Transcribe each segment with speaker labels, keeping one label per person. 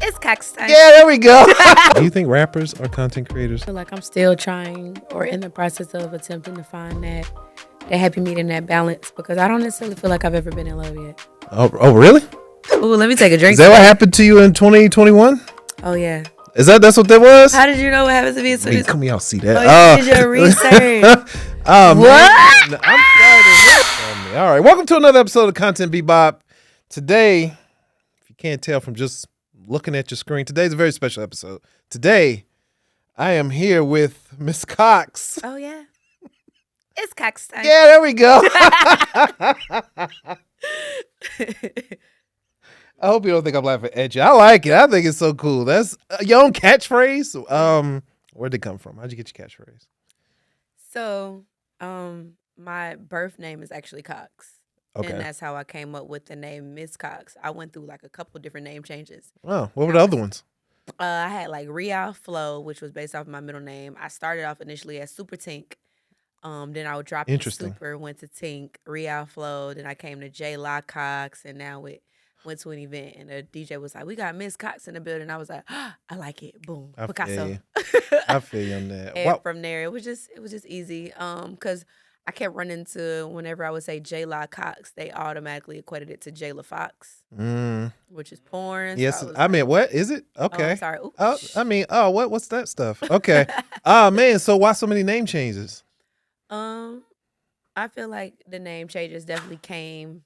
Speaker 1: It's Coxx time.
Speaker 2: Yeah, there we go. Do you think rappers are content creators?
Speaker 1: I feel like I'm still trying or in the process of attempting to find that happy medium, that balance, because I don't necessarily feel like I've ever been in love yet.
Speaker 2: Oh, really?
Speaker 1: Ooh, let me take a drink.
Speaker 2: Is that what happened to you in 2021?
Speaker 1: Oh, yeah.
Speaker 2: That's what that was?
Speaker 1: How did you know what happens to me in
Speaker 2: Wait,
Speaker 1: 2020?
Speaker 2: come here, I'll see that.
Speaker 1: Oh, you did your research.
Speaker 2: What?
Speaker 1: What?
Speaker 2: I'm sorry to hear from me. All right, welcome to another episode of Content Bebop. Today, if you can't tell from just looking at your screen, today's a very special episode. Today, I am here with Miss Coxx.
Speaker 1: Oh, yeah. It's Coxx time.
Speaker 2: Yeah, there we go. I hope you don't think I'm laughing at you. I like it. I think it's so cool. That's your own catchphrase. Where'd it come from? How'd you get your catchphrase?
Speaker 1: So, my birth name is actually Coxx.
Speaker 2: Okay.
Speaker 1: And that's how I came up with the name Miss Coxx. I went through like a couple different name changes.
Speaker 2: Oh, what were the other ones?
Speaker 1: I had like Real Flo, which was based off of my middle name. I started off initially as Super Tink. Then I would drop it Super, went to Tink, Real Flo. Then I came to J La Coxx, and now it went to an event, and the DJ was like, "We got Miss Coxx in the building." I was like, "I like it." Boom, Picasso.
Speaker 2: I feel you on that.
Speaker 1: And from there, it was just easy. Because I kept running into, whenever I would say J La Coxx, they automatically equated it to J La Fox, which is porn.
Speaker 2: Yes,
Speaker 1: so
Speaker 2: I mean, what is it? Okay.
Speaker 1: Oh, sorry. Oops.
Speaker 2: What's that stuff? Okay. Man, so why so many name changes?
Speaker 1: I feel like the name changes definitely came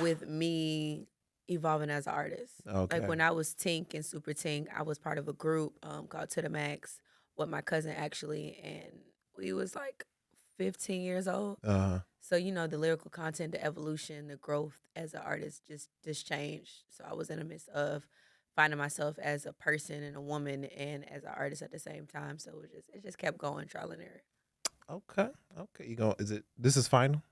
Speaker 1: with me evolving as an artist.
Speaker 2: Okay.
Speaker 1: Like when I was Tink and Super Tink, I was part of a group called To The Max with my cousin actually, and we was like 15 years old. So the lyrical content, the evolution, the growth as an artist just changed. So I was in the midst of finding myself as a person and a woman and as an artist at the same time. So it just kept going, trial and error.
Speaker 2: Okay. This is final?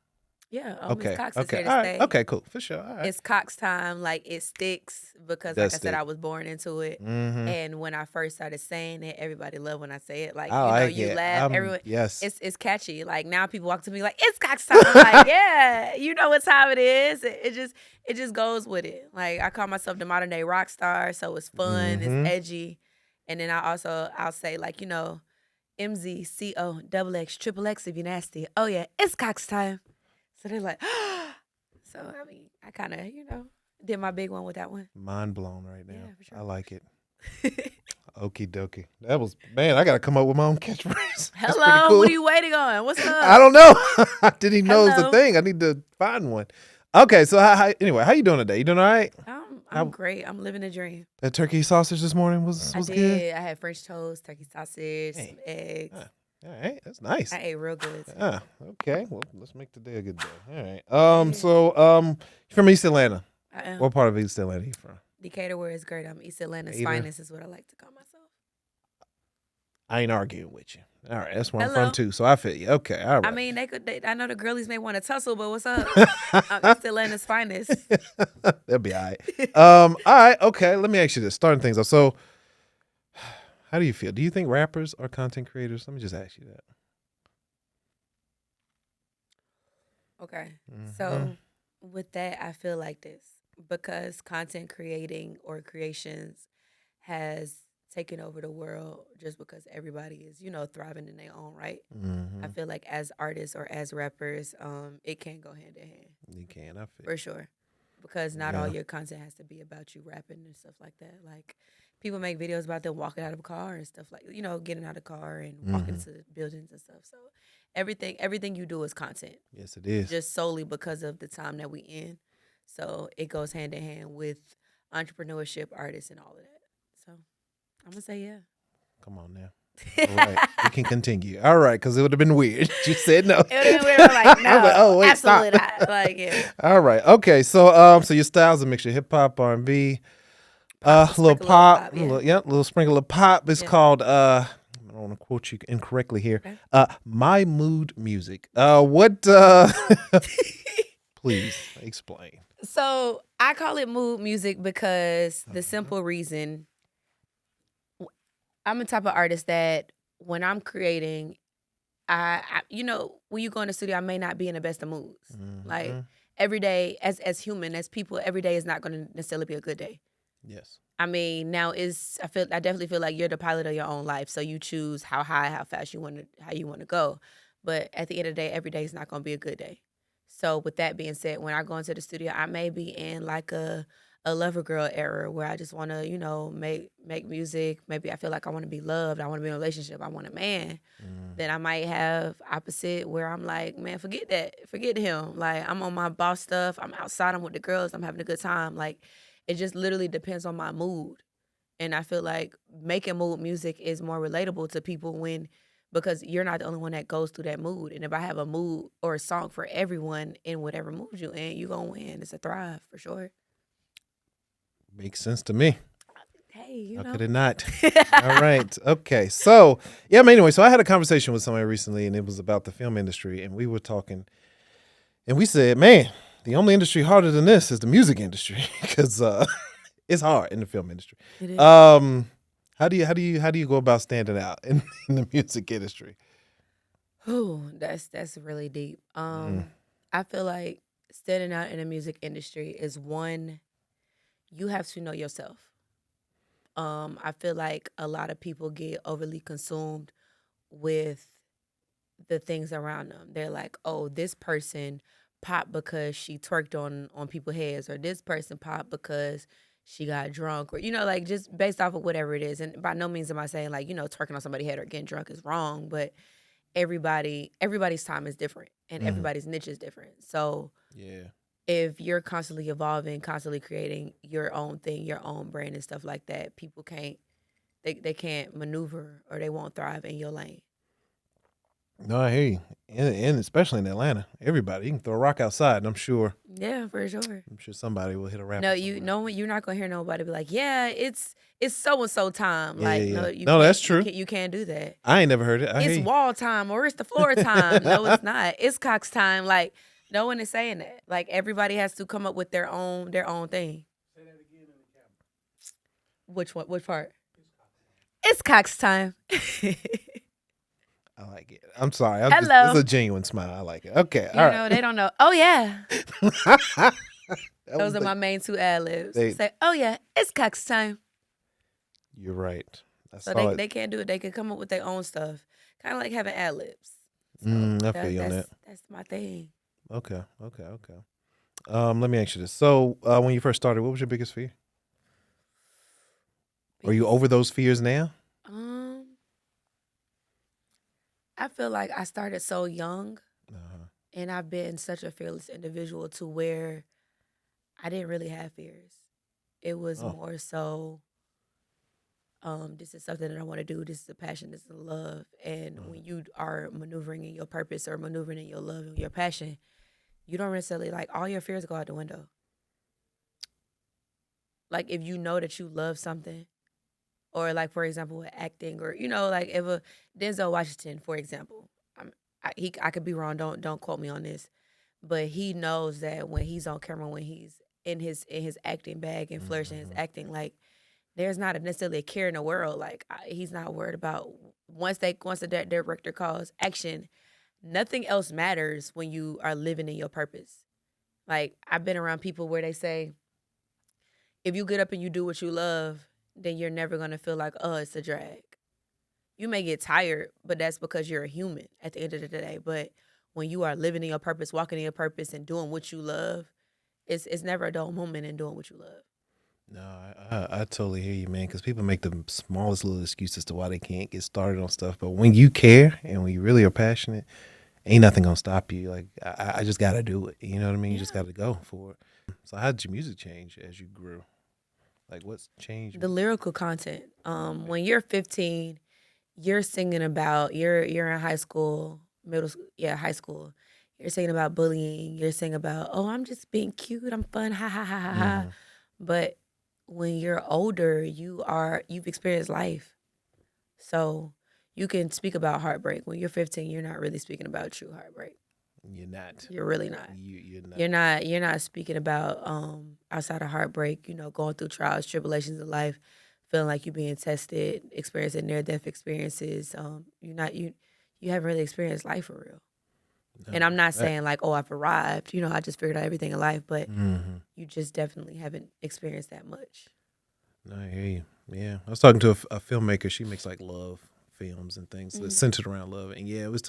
Speaker 1: Yeah.
Speaker 2: Okay.
Speaker 1: Miss Coxx is
Speaker 2: Okay.
Speaker 1: here to
Speaker 2: All right.
Speaker 1: stay.
Speaker 2: Okay, cool. For sure. All right.
Speaker 1: It's Coxx time. Like, it sticks because, like I said, I was born into it.
Speaker 2: Mm-hmm.
Speaker 1: And when I first started saying it, everybody loved when I say it. Like, you laugh. Everyone,
Speaker 2: yes.
Speaker 1: It's catchy. Like, now people walk to me like, it's Coxx time. I'm like, yeah, you know what time it is. It just goes with it. Like, I call myself the modern day rock star, so it's fun, it's edgy. And then I'll say, like, MZCO double X triple X if you're nasty. Oh yeah, it's Coxx time. So they're like, so I mean, I kind of did my big one with that one.
Speaker 2: Mind blown right now.
Speaker 1: Yeah, for sure.
Speaker 2: I like it. Okie dokie. That was, man, I got to come up with my own catchphrase.
Speaker 1: Hello,
Speaker 2: cool.
Speaker 1: what are you waiting on? What's up?
Speaker 2: I don't know. I didn't even know it was a
Speaker 1: Hello.
Speaker 2: thing. I need to find one. Okay, so anyway, how you doing today? You doing all right?
Speaker 1: I'm great. I'm living a dream.
Speaker 2: That turkey sausage this morning was
Speaker 1: I did.
Speaker 2: good?
Speaker 1: I had French toast, turkey sausage, some eggs.
Speaker 2: All right, that's nice.
Speaker 1: I ate real good.
Speaker 2: Okay. Well, let's make today a good day. All right. So, you're from East Atlanta.
Speaker 1: I am.
Speaker 2: What part of East Atlanta are you from?
Speaker 1: Decatur, where it's great. I'm East Atlanta's
Speaker 2: Decatur.
Speaker 1: finest, is what I like to call myself.
Speaker 2: I ain't arguing with you. All right, that's where I'm
Speaker 1: Hello.
Speaker 2: from too. So I feel you. Okay, all right.
Speaker 1: I mean, I know the girlies may want to tussle, but what's up? I'm East Atlanta's finest.
Speaker 2: That'll be all right. All right. Okay. Let me ask you this. Starting things off. So, how do you feel? Do you think rappers are content creators? Let me just ask you that.
Speaker 1: Okay. So with that, I feel like this, because content creating or creations has taken over the world just because everybody is, thriving in their own right. I feel like as artists or as rappers, it can go hand in hand.
Speaker 2: You can. I feel
Speaker 1: for sure. Because not all your content has to be about you rapping and stuff like that. Like, people make videos about them walking out of a car and stuff like, getting out of the car and walking to buildings and stuff. So everything you do is content.
Speaker 2: Yes, it is.
Speaker 1: Just solely because of the time that we in. So it goes hand in hand with entrepreneurship, artists, and all of that. So I'm going to say yeah.
Speaker 2: Come on now. All right. We can continue. All right, because it would have been weird. You said no.
Speaker 1: It would have been weird. I'm like, no,
Speaker 2: I was like, oh, wait,
Speaker 1: absolutely
Speaker 2: stop.
Speaker 1: not. Like, yeah.
Speaker 2: All right. Okay. So your style's a mixture of hip hop, R&B, little pop, little sprinkle of pop. It's called I don't want to quote you incorrectly here.
Speaker 1: Okay.
Speaker 2: My mood music. Please explain.
Speaker 1: So I call it mood music because the simple reason, I'm the type of artist that when I'm creating, I when you go in the studio, I may not be in the best of moods. Like, every day, as human, as people, every day is not going to necessarily be a good day.
Speaker 2: Yes.
Speaker 1: I mean, now I definitely feel like you're the pilot of your own life. So you choose how high, how fast how you want to go. But at the end of the day, every day is not going to be a good day. So with that being said, when I go into the studio, I may be in like a lover girl era where I just want to, make music. Maybe I feel like I want to be loved. I want to be in a relationship. I want a man. Then I might have opposite where I'm like, man, forget that. Forget him. Like, I'm on my boss stuff. I'm outside. I'm with the girls. I'm having a good time. Like, it just literally depends on my mood. And I feel like making mood music is more relatable to people because you're not the only one that goes through that mood. And if I have a mood or a song for everyone in whatever mood you're in, you're going to win. It's a thrive for sure.
Speaker 2: Makes sense to me.
Speaker 1: Hey,
Speaker 2: How could it not? All right. Okay. So, yeah, anyway, so I had a conversation with somebody recently, and it was about the film industry, and we were talking, and we said, man, the only industry harder than this is the music industry because it's hard in the film industry.
Speaker 1: It is.
Speaker 2: How do you go about standing out in the music industry?
Speaker 1: Oh, that's really deep. I feel like standing out in the music industry is one, you have to know yourself. I feel like a lot of people get overly consumed with the things around them. They're like, oh, this person popped because she twerked on people's heads, or this person popped because she got drunk, or like just based off of whatever it is. And by no means am I saying like twerking on somebody's head or getting drunk is wrong, but everybody's time is different and everybody's niche is different. So
Speaker 2: yeah,
Speaker 1: if you're constantly evolving, constantly creating your own thing, your own brand and stuff like that, people they can't maneuver or they won't thrive in your lane.
Speaker 2: no, I hear you, and especially in Atlanta, everybody you can throw a rock outside, and I'm sure
Speaker 1: For sure.
Speaker 2: somebody will hit a rapper.
Speaker 1: You're not gonna hear nobody be like, yeah, it's so and so time.
Speaker 2: Yeah,
Speaker 1: like,
Speaker 2: yeah,
Speaker 1: no,
Speaker 2: yeah.
Speaker 1: you
Speaker 2: No,
Speaker 1: can't,
Speaker 2: that's true.
Speaker 1: You can't do that.
Speaker 2: I ain't never heard it. I hear
Speaker 1: It's
Speaker 2: you.
Speaker 1: wall time or it's the floor time. No, it's not. It's Coxx time. Like, no one is saying that. Like, everybody has to come up with their own thing. Say that again in the camera. Which one? Which part? It's Coxx time.
Speaker 2: I like it. I'm sorry.
Speaker 1: Hello.
Speaker 2: It's a genuine smile. I like it. Okay. All right.
Speaker 1: They don't know. Oh yeah. Those are my main two ad-libs. Say, oh yeah, it's Coxx time.
Speaker 2: You're right.
Speaker 1: So they can't do it. They can come up with their own stuff. Kind of like having ad-libs. So
Speaker 2: I feel you on that.
Speaker 1: That's my thing.
Speaker 2: Okay. Let me ask you this. So when you first started, what was your biggest fear? Are you over those fears now?
Speaker 1: I feel like I started so young, and I've been such a fearless individual to where I didn't really have fears. It was more so, this is something that I want to do. This is a passion. This is a love. And when you are maneuvering in your purpose or maneuvering in your love and your passion, you don't necessarily, like, all your fears go out the window. Like, if you know that you love something, or like, for example, with acting, or like if a Denzel Washington, for example, I could be wrong. Don't quote me on this, but he knows that when he's on camera, when he's in his acting bag and flourishing his acting, like, there's not necessarily a care in the world. Like, he's not worried about once the director calls action, nothing else matters when you are living in your purpose. Like, I've been around people where they say, if you get up and you do what you love, then you're never going to feel like, oh, it's a drag. You may get tired, but that's because you're a human at the end of the day. But when you are living in your purpose, walking in your purpose, and doing what you love, it's never a dull moment in doing what you love.
Speaker 2: No, I totally hear you, man, because people make the smallest little excuses to why they can't get started on stuff. But when you care and when you really are passionate, ain't nothing going to stop you. Like, I just got to do it. You know what I mean? You just got to go for it. So how did your music change as you grew? Like, what's changed?
Speaker 1: The lyrical content. When you're 15, you're singing about you're in high school, high school. You're singing about bullying. You're singing about, oh, I'm just being cute. I'm fun. Ha ha ha ha ha. But when you're older, you've experienced life, so you can speak about heartbreak. When you're 15, you're not really speaking about true heartbreak.
Speaker 2: You're not.
Speaker 1: You're really not.
Speaker 2: You're not.
Speaker 1: You're not speaking about outside of heartbreak. Going through trials, tribulations of life, feeling like you're being tested, experiencing near-death experiences. You haven't really experienced life for real. No, and I'm not saying like, oh, I've arrived. I just figured out everything in life, but you just definitely haven't experienced that much.
Speaker 2: I hear you. Yeah, I was talking to a filmmaker. She makes like love films and things that's centered around love. And yeah, it was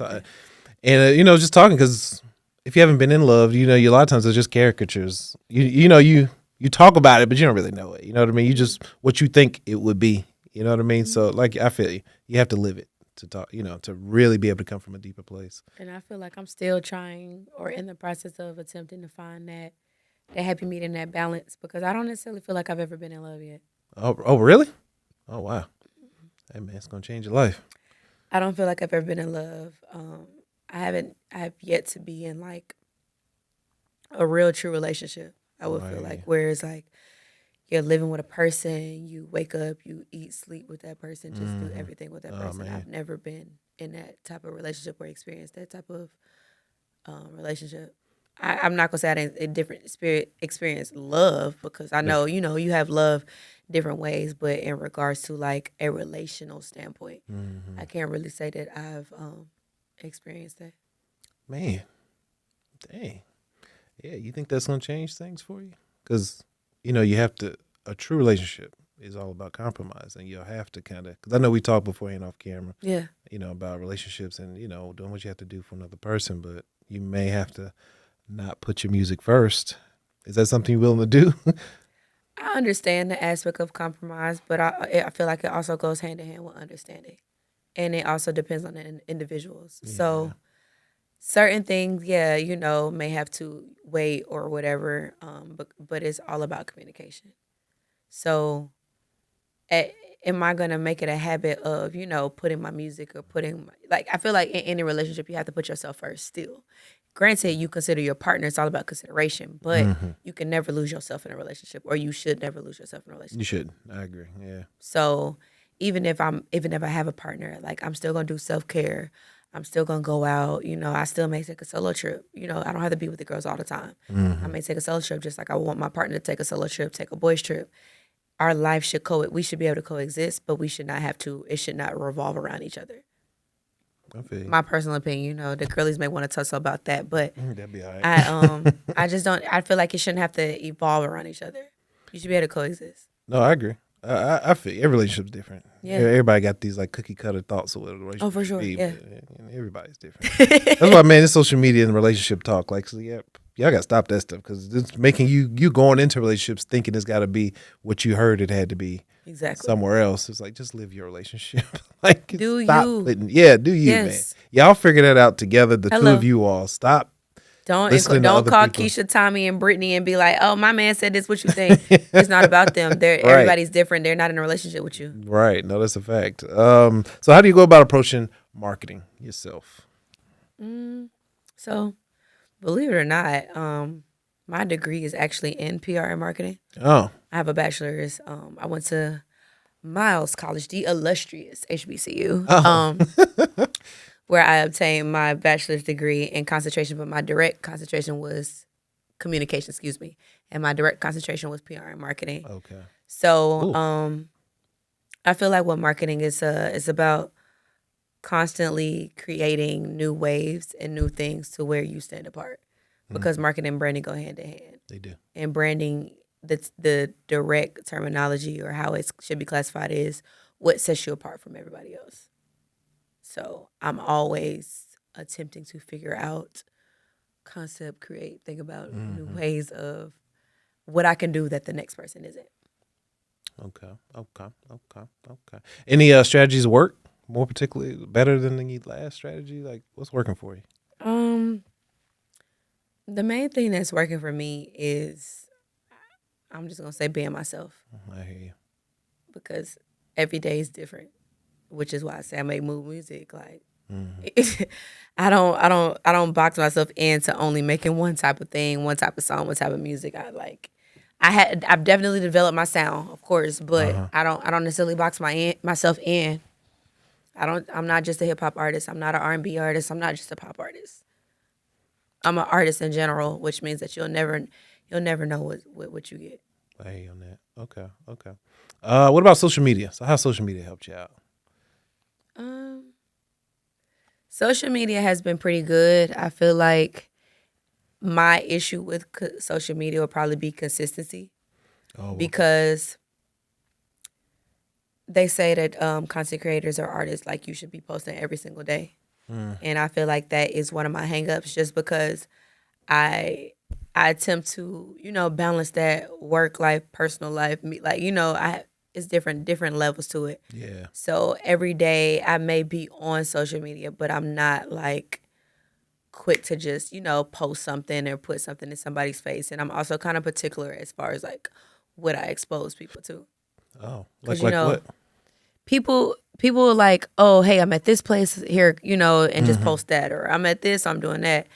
Speaker 2: and just talking because if you haven't been in love, a lot of times it's just caricatures. You talk about it, but you don't really know it. You know what I mean? You just what you think it would be. You know what I mean? So like I feel you. You have to live it to talk. To really be able to come from a deeper place.
Speaker 1: And I feel like I'm still trying or in the process of attempting to find that happy medium, that balance, because I don't necessarily feel like I've ever been in love yet.
Speaker 2: Oh, really? Oh, wow. Hey, man, it's going to change your life.
Speaker 1: I don't feel like I've ever been in love. I have yet to be in like a real true relationship. I would feel like where it's like you're living with a person, you wake up, you eat, sleep with that person, just do everything with that person.
Speaker 2: Man.
Speaker 1: I've never been in that type of relationship or experienced that type of relationship. I'm not gonna say I didn't a different experience love, because I know you have love different ways, but in regards to like a relational standpoint, I can't really say that I've experienced that.
Speaker 2: Man, dang. Yeah, you think that's gonna change things for you? Because you have to. A true relationship is all about compromise, and you'll have to kind of. Because I know we talked beforehand off camera.
Speaker 1: Yeah.
Speaker 2: About relationships and doing what you have to do for another person, but you may have to not put your music first. Is that something you're willing to do?
Speaker 1: I understand the aspect of compromise, but I feel like it also goes hand in hand with understanding, and it also depends on the individuals.
Speaker 2: Yeah.
Speaker 1: So certain things, may have to wait or whatever, but it's all about communication. So, am I gonna make it a habit of putting my music or I feel like in any relationship you have to put yourself first still. Granted, you consider your partner, it's all about consideration, but you can never lose yourself in a relationship, or you should never lose yourself in a relationship.
Speaker 2: You should. I agree. Yeah.
Speaker 1: So even if I have a partner, like I'm still gonna do self-care. I'm still gonna go out, I still may take a solo trip. I don't have to be with the girls all the time. I may take a solo trip just like I want my partner to take a solo trip, take a boys trip. Our life should we should be able to coexist, but we should not have to, it should not revolve around each other.
Speaker 2: Okay.
Speaker 1: My personal opinion, the girlies may want to tussle about that, but
Speaker 2: that'd be all right.
Speaker 1: I just don't, I feel like it shouldn't have to evolve around each other. You should be able to coexist.
Speaker 2: No, I agree. I feel every relationship's different.
Speaker 1: Yeah.
Speaker 2: Everybody got these like cookie cutter thoughts of what a relationship
Speaker 1: Oh, for sure.
Speaker 2: should be,
Speaker 1: Yeah.
Speaker 2: but, everybody's different. That's why, man, this social media and relationship talk, like, so y'all got to stop that stuff, because it's making you going into relationships thinking it's got to be what you heard it had to be.
Speaker 1: Exactly.
Speaker 2: Somewhere else. It's like, just live your relationship. Like,
Speaker 1: do
Speaker 2: stop
Speaker 1: you.
Speaker 2: Do you, yes. Man. Y'all figure that out together, the two of you all. Stop. Don't
Speaker 1: call people. Keisha, Tommy, and Brittany and be like, "Oh, my man said this. What you think?" It's not about them. Right. Everybody's different. They're not in a relationship with you.
Speaker 2: Right. No, that's a fact. So how do you go about approaching marketing yourself?
Speaker 1: So, believe it or not, my degree is actually in PR and marketing.
Speaker 2: Oh.
Speaker 1: I have a bachelor's. I went to Miles College, the illustrious HBCU. Oh. Where I obtained my bachelor's degree in concentration, but my direct concentration was communication, and my direct concentration was PR and marketing.
Speaker 2: Okay.
Speaker 1: So, I feel like what marketing is about constantly creating new waves and new things to where you stand apart, because marketing and branding go hand in hand.
Speaker 2: They do.
Speaker 1: And branding, the direct terminology or how it should be classified is what sets you apart from everybody else. So I'm always attempting to figure out, concept, create, think about new ways of what I can do that the next person isn't.
Speaker 2: Okay. Any strategies work more particularly better than the last strategy? Like, what's working for you?
Speaker 1: The main thing that's working for me is, I'm just gonna say, being myself.
Speaker 2: I hear you.
Speaker 1: Because every day is different. Which is why I say I make mood music. Like, I don't box myself into only making one type of thing, one type of song, one type of music. I've definitely developed my sound, of course, but I don't necessarily box myself in. I'm not just a hip hop artist. I'm not an R&B artist. I'm not just a pop artist. I'm an artist in general, which means that you'll never know what you get.
Speaker 2: I hear you on that. Okay. What about social media? So how social media helped you out?
Speaker 1: Social media has been pretty good. I feel like my issue with social media will probably be consistency. Because they say that content creators or artists, like, you should be posting every single day. And I feel like that is one of my hangups, just because I attempt to, balance that work life, personal life. Like, it's different levels to it.
Speaker 2: Yeah.
Speaker 1: So every day I may be on social media, but I'm not like quick to just, post something or put something in somebody's face. And I'm also kind of particular as far as like what I expose people to.
Speaker 2: Oh,
Speaker 1: Because,
Speaker 2: what?
Speaker 1: people are like, oh, hey, I'm at this place here, and just post that, or I'm at this, I'm doing that.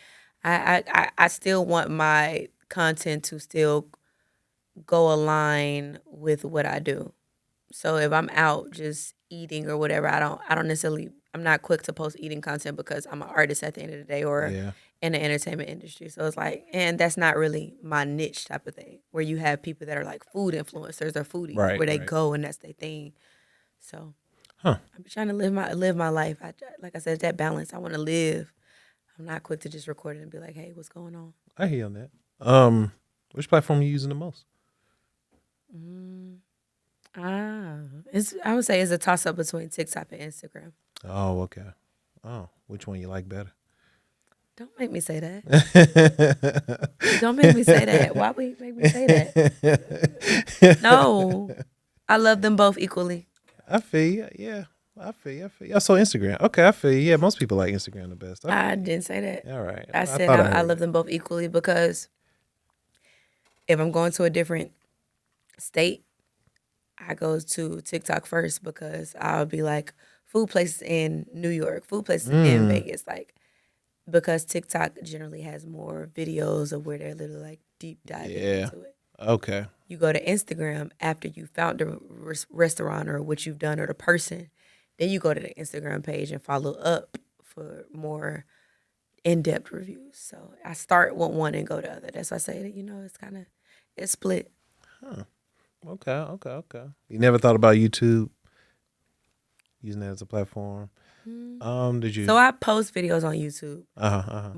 Speaker 1: I still want my content to still go align with what I do. So if I'm out just eating or whatever, I don't necessarily, I'm not quick to post eating content because I'm an artist at the end of the day, or in the entertainment industry. So it's like, and that's not really my niche type of thing, where you have people that are like food influencers or foodies, where they go and that's their thing. So I'm trying to live my life. Like I said, that balance. I want to live. I'm not quick to just record it and be like, hey, what's going on?
Speaker 2: I hear you on that. Which platform are you using the most?
Speaker 1: I would say it's a toss up between TikTok and Instagram.
Speaker 2: Oh, okay. Oh, which one you like better?
Speaker 1: Don't make me say that. Don't make me say that. Why would you make me say that? No, I love them both equally.
Speaker 2: I feel you. Yeah, I feel you. So Instagram. Okay, I feel you. Yeah, most people like Instagram the best.
Speaker 1: I didn't say that.
Speaker 2: All right.
Speaker 1: I said I love them both equally, because if I'm going to a different state, I go to TikTok first, because I'll be like, food places in New York, food places in Vegas, like, because TikTok generally has more videos of where they're literally like deep diving into it.
Speaker 2: Okay.
Speaker 1: You go to Instagram after you found the restaurant or what you've done or the person, then you go to the Instagram page and follow up for more in-depth reviews. So I start with one and go to the other. That's why I say that, it's split.
Speaker 2: Huh. Okay. You never thought about YouTube, using that as a platform? Did you?
Speaker 1: So I post videos on YouTube,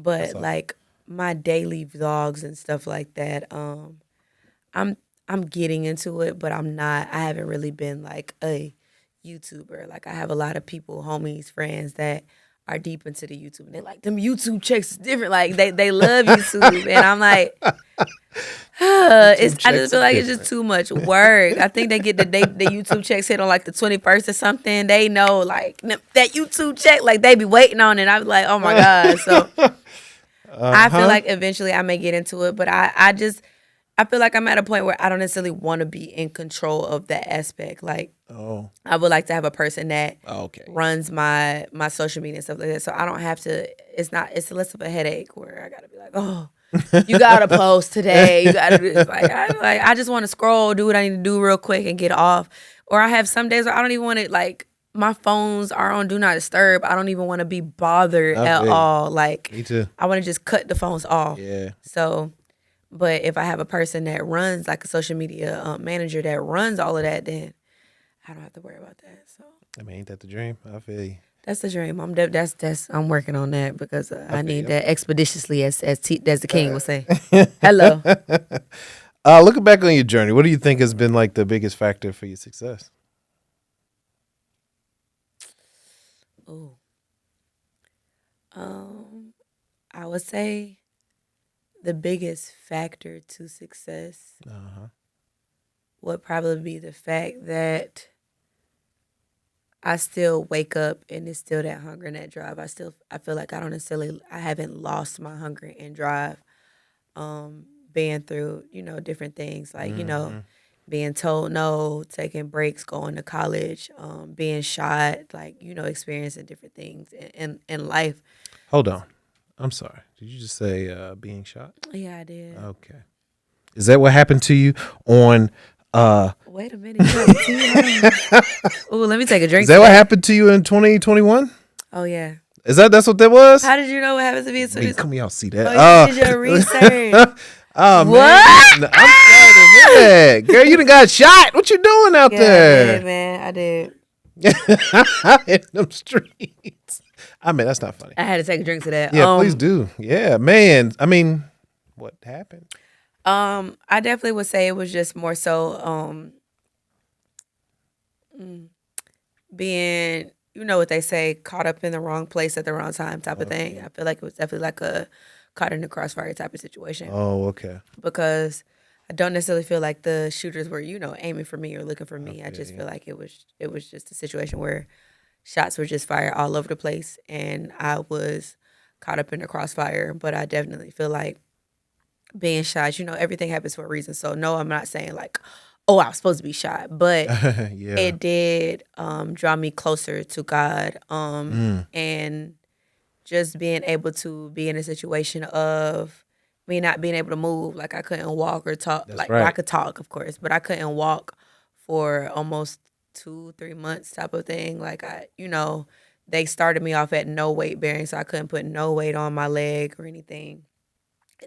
Speaker 1: but
Speaker 2: awesome.
Speaker 1: like my daily vlogs and stuff like that, I'm getting into it, but I'm not. I haven't really been like a YouTuber. Like, I have a lot of people, homies, friends that are deep into the YouTube, and they like, them YouTube checks is different. Like, they love YouTube, and I'm like, I just feel like it's just too much work. I think they get the YouTube checks hit on like the 21st or something. They know like that YouTube check, like they be waiting on it. I was like, oh my God. So I feel like eventually I may get into it, but I feel like I'm at a point where I don't necessarily want to be in control of that aspect. Like, I would like to have a person that runs my social media and stuff like that. So I don't have to, it's less of a headache where I got to be like, oh, you got to post today. You got to do this. I just want to scroll, do what I need to do real quick and get off. Or I have some days where I don't even want to, like, my phones are on Do Not Disturb. I don't even want to be bothered at all. Like,
Speaker 2: me too.
Speaker 1: I want to just cut the phones off.
Speaker 2: Yeah.
Speaker 1: So, but if I have a person that runs, like a social media manager that runs all of that, then I don't have to worry about that. So,
Speaker 2: I mean, ain't that the dream? I feel you.
Speaker 1: That's the dream. I'm working on that, because I need that expeditiously, as the king would say. Hello.
Speaker 2: Looking back on your journey, what do you think has been like the biggest factor for your success?
Speaker 1: Oh, I would say the biggest factor to success would probably be the fact that I still wake up and it's still that hunger and that drive. I feel like I haven't lost my hunger and drive. Being through, different things, like, being told no, taking breaks, going to college, being shot, like, experiencing different things in life.
Speaker 2: Hold on. I'm sorry. Did you just say being shot?
Speaker 1: Yeah, I did.
Speaker 2: Okay. Is that what happened to you on
Speaker 1: Wait a minute. Oh, let me take a drink.
Speaker 2: Is that what happened to you in 2021?
Speaker 1: Oh yeah.
Speaker 2: That's what that was?
Speaker 1: How did you know what happened to me?
Speaker 2: Come here, I'll see that.
Speaker 1: Oh, you did your research.
Speaker 2: Oh,
Speaker 1: what?
Speaker 2: Man. I'm sorry to hear that. Girl, you done got shot. What you doing out there?
Speaker 1: I did, man. I did.
Speaker 2: In them streets. I mean, that's not funny.
Speaker 1: I had to take a drink to that.
Speaker 2: Yeah, please do. Yeah, man. I mean, what happened?
Speaker 1: I definitely would say it was just more so being, you know what they say, caught up in the wrong place at the wrong time type of thing. I feel like it was definitely like a caught in the crossfire type of situation.
Speaker 2: Oh, okay.
Speaker 1: Because I don't necessarily feel like the shooters were, you know, aiming for me or looking for me. I just feel like it was just a situation where shots were just fired all over the place and I was caught up in the crossfire. But I definitely feel like being shot, you know, everything happens for a reason. So no, I'm not saying like, oh, I was supposed to be shot, but it did draw me closer to God. And just being able to be in a situation of me not being able to move, like I couldn't walk or talk.
Speaker 2: That's
Speaker 1: like
Speaker 2: right.
Speaker 1: well, I could talk, of course, but I couldn't walk for almost 2-3 months type of thing. Like they started me off at no weight bearing, so I couldn't put no weight on my leg or anything.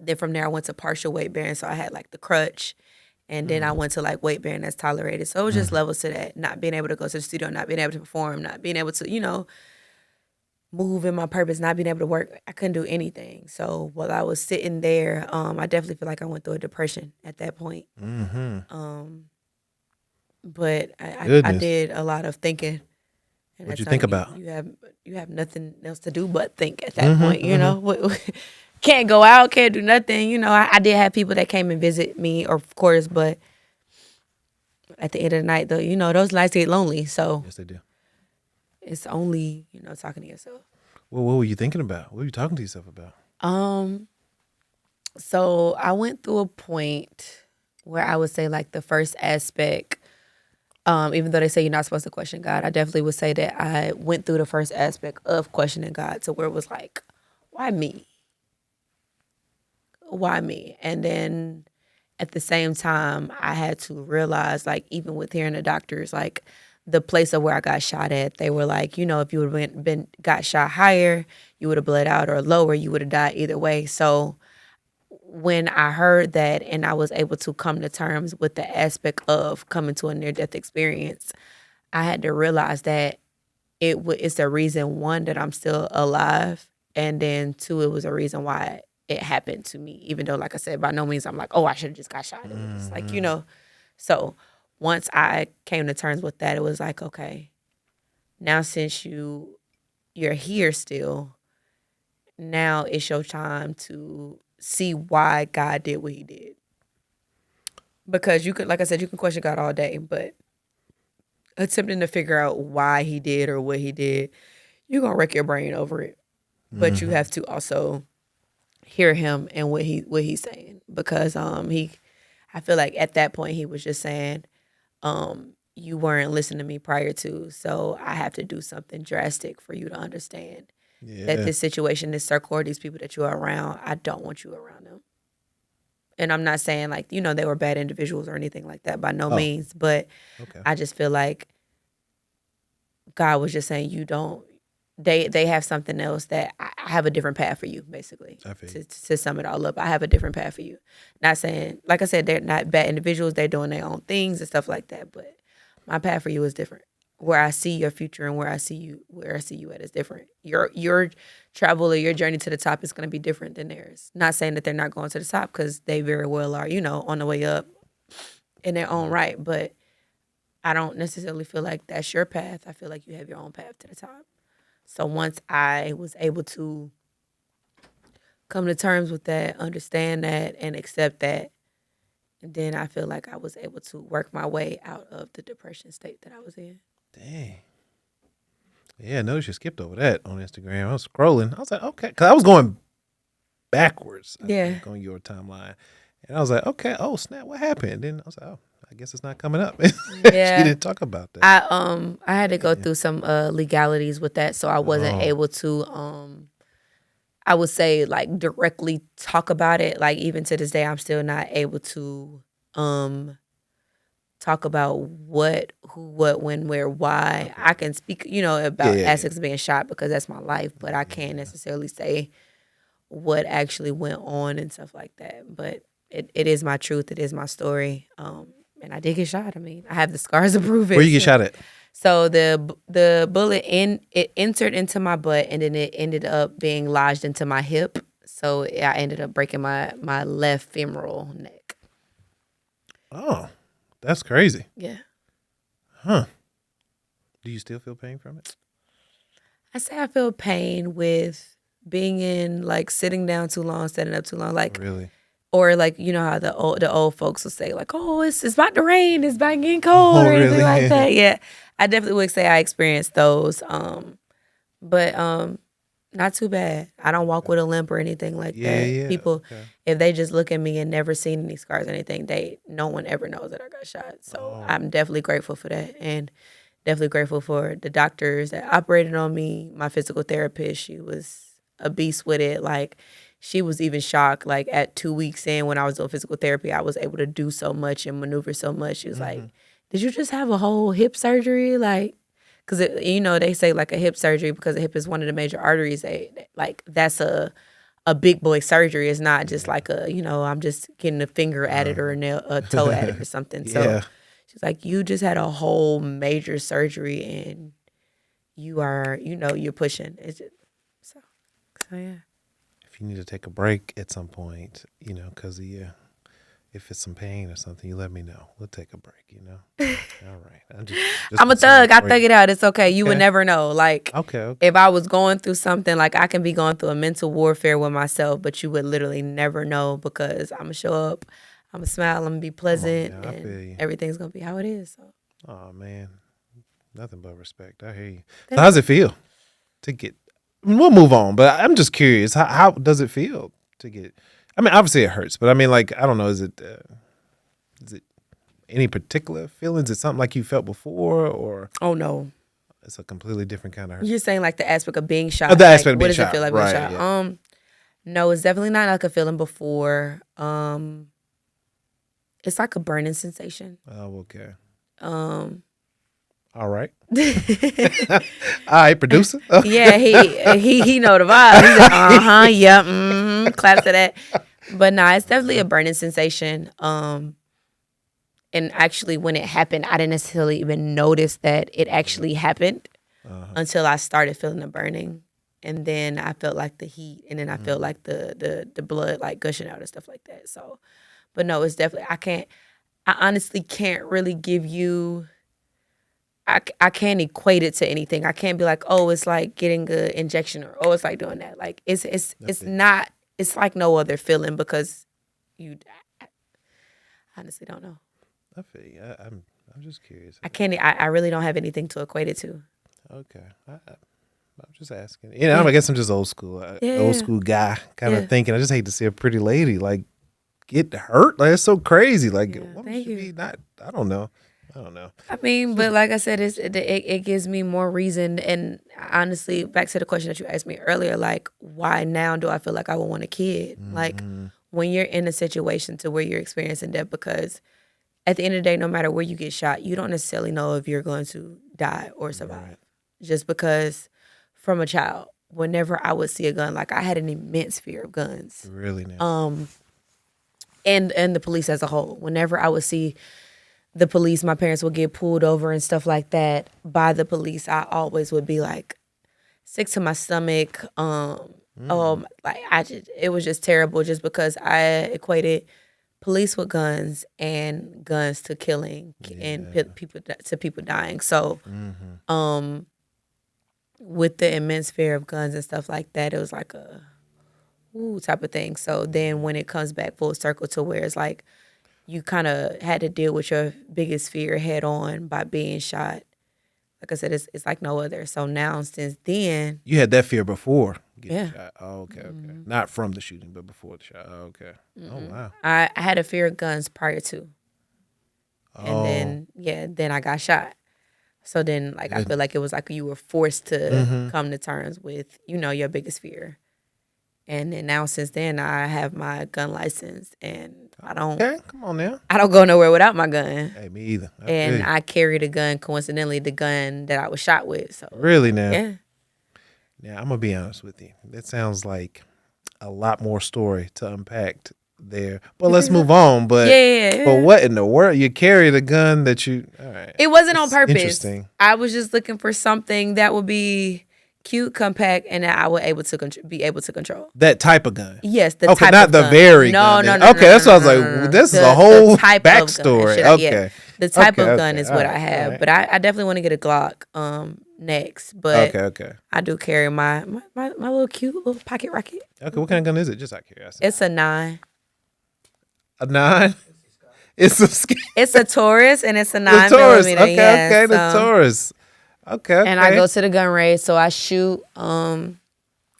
Speaker 1: Then from there I went to partial weight bearing, so I had like the crutch. And then I went to like weight bearing that's tolerated. So it was just levels to that. Not being able to go to the studio, not being able to perform, not being able to, you know, move in my purpose, not being able to work. I couldn't do anything. So while I was sitting there, I definitely feel like I went through a depression at that point. But I did a lot of thinking.
Speaker 2: What'd you think about?
Speaker 1: You have nothing else to do but think at that point. You know, can't go out, can't do nothing. You know, I did have people that came and visit me, of course, but at the end of the night, though, you know, those nights get lonely. So
Speaker 2: yes, they do.
Speaker 1: It's only, you know, talking to yourself.
Speaker 2: Well, what were you thinking about? What were you talking to yourself about?
Speaker 1: So I went through a point where I would say like the first aspect, even though they say you're not supposed to question God, I definitely would say that I went through the first aspect of questioning God to where it was like, why me? Why me? And then at the same time, I had to realize, like, even with hearing the doctors, like, the place of where I got shot at, they were like, you know, if you would have got shot higher, you would have bled out, or lower, you would have died either way. So when I heard that and I was able to come to terms with the aspect of coming to a near-death experience, I had to realize that it's the reason, one, that I'm still alive, and then two, it was a reason why it happened to me. Even though, like I said, by no means I'm like, oh, I should have just got shot. It was like, you know. So once I came to terms with that, it was like, okay, now since you're here still, now it's your time to see why God did what he did. Because you could, like I said, you can question God all day, but attempting to figure out why he did or what he did, you're going to wreck your brain over it. But you have to also hear him and what he's saying. Because I feel like at that point he was just saying, you weren't listening to me prior to, so I have to do something drastic for you to understand that this situation, this circle, or these people that you're around, I don't want you around them. And I'm not saying like, you know, they were bad individuals or anything like that, by no means, but I just feel like God was just saying, you don't, they have something else that I have a different path for you, basically. To sum it all up, I have a different path for you. Not saying, like I said, they're not bad individuals, they're doing their own things and stuff like that, but my path for you is different. Where I see your future and where I see you at is different. Your travel or your journey to the top is going to be different than theirs. Not saying that they're not going to the top, because they very well are, you know, on the way up in their own right. But I don't necessarily feel like that's your path. I feel like you have your own path to the top. So once I was able to come to terms with that, understand that, and accept that, and then I feel like I was able to work my way out of the depression state that I was in.
Speaker 2: Dang. Yeah, I noticed you skipped over that on Instagram. I was scrolling. I was like, okay. Because I was going backwards, I think, on your timeline. And I was like, okay, oh, snap, what happened? And then I was like, oh, I guess it's not coming up.
Speaker 1: Yeah.
Speaker 2: She didn't talk about that.
Speaker 1: I had to go through some legalities with that, so I wasn't able to, I would say, like, directly talk about it. Like, even to this day, I'm still not able to talk about what, who, what, when, where, why. I can speak, you know, about aspects of being shot because that's my life, but I can't necessarily say what actually went on and stuff like that. But it is my truth. It is my story. And I did get shot. I mean, I have the scars to prove it.
Speaker 2: Where you get shot at?
Speaker 1: So the bullet it entered into my butt, and then it ended up being lodged into my hip. So I ended up breaking my left femoral neck.
Speaker 2: Oh, that's crazy.
Speaker 1: Yeah.
Speaker 2: Huh. Do you still feel pain from it?
Speaker 1: I say I feel pain with being in, like, sitting down too long, standing up too long, like,
Speaker 2: Really?
Speaker 1: or like, you know how the old folks will say, like, oh, it's about to rain, it's about getting cold, or anything like that. Yeah, I definitely would say I experienced those, but not too bad. I don't walk with a limp or anything like that.
Speaker 2: Yeah.
Speaker 1: People, if they just look at me and never seen any scars or anything, no one ever knows that I got shot. So I'm definitely grateful for that, and definitely grateful for the doctors that operated on me. My physical therapist, she was a beast with it. Like, she was even shocked. Like, at 2 weeks in, when I was doing physical therapy, I was able to do so much and maneuver so much. She was like, "Did you just have a whole hip surgery?" Like, because they say, like, a hip surgery, because the hip is one of the major arteries. That's a big boy surgery. It's not just like I'm just getting a finger added or a toe added or something. So she's like, "You just had a whole major surgery, and you are, you're pushing." It's just, so yeah.
Speaker 2: If you need to take a break at some point, because if it's some pain or something, you let me know. We'll take a break, All right.
Speaker 1: I'm a thug. I thug it out. It's okay. You would never know. Like,
Speaker 2: okay.
Speaker 1: If I was going through something, like, I can be going through a mental warfare with myself, but you would literally never know, because I'm going to show up, I'm going to smile, I'm going to be pleasant, and everything's going to be how it is. So.
Speaker 2: Oh, man. Nothing but respect. I hear you. So how does it feel to get, we'll move on, but I'm just curious, how does it feel to get, I mean, obviously it hurts, but I mean, like, I don't know, is it any particular feelings? Is it something like you felt before, or?
Speaker 1: Oh, no.
Speaker 2: It's a completely different kind of hurt.
Speaker 1: You're saying, like, the aspect of being shot.
Speaker 2: Oh, the aspect of being shot.
Speaker 1: What does it feel like being shot? Yeah. No, it's definitely not like a feeling before. It's like a burning sensation.
Speaker 2: Oh, okay. All right. All right, producer.
Speaker 1: Yeah, he know the vibe. He's like, yeah, clap to that. But nah, it's definitely a burning sensation. And actually, when it happened, I didn't necessarily even notice that it actually happened until I started feeling the burning. And then I felt like the heat, and then I felt like the blood, like, gushing out and stuff like that. So, but no, it's definitely, I honestly can't really give you, I can't equate it to anything. I can't be like, oh, it's like getting an injection, or, oh, it's like doing that. Like, it's not, it's like no other feeling, because I honestly don't know.
Speaker 2: I feel you. I'm just curious.
Speaker 1: I really don't have anything to equate it to.
Speaker 2: Okay. I'm just asking. I guess I'm just old school. Old school guy kind of thinking. I just hate to see a pretty lady, like, get hurt. Like, it's so crazy. Like, what should be not? I don't know.
Speaker 1: I mean, but like I said, it gives me more reason. And honestly, back to the question that you asked me earlier, like, why now do I feel like I would want a kid? Like, when you're in a situation to where you're experiencing death, because at the end of the day, no matter where you get shot, you don't necessarily know if you're going to die or survive. Right. Just because from a child, whenever I would see a gun, like, I had an immense fear of guns.
Speaker 2: Really now?
Speaker 1: And the police as a whole. Whenever I would see the police, my parents would get pulled over and stuff like that by the police, I always would be like sick to my stomach. It was just terrible, just because I equated police with guns and guns to killing and people dying. So, with the immense fear of guns and stuff like that, it was like a type of thing. So then when it comes back full circle to where it's like you kind of had to deal with your biggest fear head on by being shot. Like I said, it's like no other. So now, since then,
Speaker 2: you had that fear before getting shot. Oh, okay. Not from the shooting, but before the shot. Oh, okay. Oh, wow.
Speaker 1: I had a fear of guns prior to, and then I got shot. So then, like, I feel like it was like you were forced to come to terms with, your biggest fear. And then now, since then, I have my gun license, and I don't.
Speaker 2: Okay, come on now.
Speaker 1: I don't go nowhere without my gun.
Speaker 2: Hey, me either.
Speaker 1: I carried a gun, coincidentally, the gun that I was shot with. So
Speaker 2: really now?
Speaker 1: Yeah.
Speaker 2: Now, I'm gonna be honest with you. That sounds like a lot more story to unpack there. But let's move on. But But what in the world? You carried a gun that you? All right.
Speaker 1: It wasn't on purpose.
Speaker 2: Interesting.
Speaker 1: I was just looking for something that would be cute, compact, and that I would be able to control.
Speaker 2: That type of gun.
Speaker 1: Yes, the type
Speaker 2: not
Speaker 1: of
Speaker 2: the
Speaker 1: gun.
Speaker 2: very
Speaker 1: no,
Speaker 2: gun.
Speaker 1: No,
Speaker 2: okay, that's what I was like. This is a whole backstory. Okay.
Speaker 1: The type of gun is what I have, but I definitely want to get a Glock next. But I do carry my little cute little pocket rocket.
Speaker 2: Okay, what kind of gun is it? Just out of curiosity.
Speaker 1: It's a 9.
Speaker 2: A 9?
Speaker 1: It's a Taurus and it's a 9 millimeter.
Speaker 2: Okay, the Taurus. Okay.
Speaker 1: And I go to the gun range, so I shoot.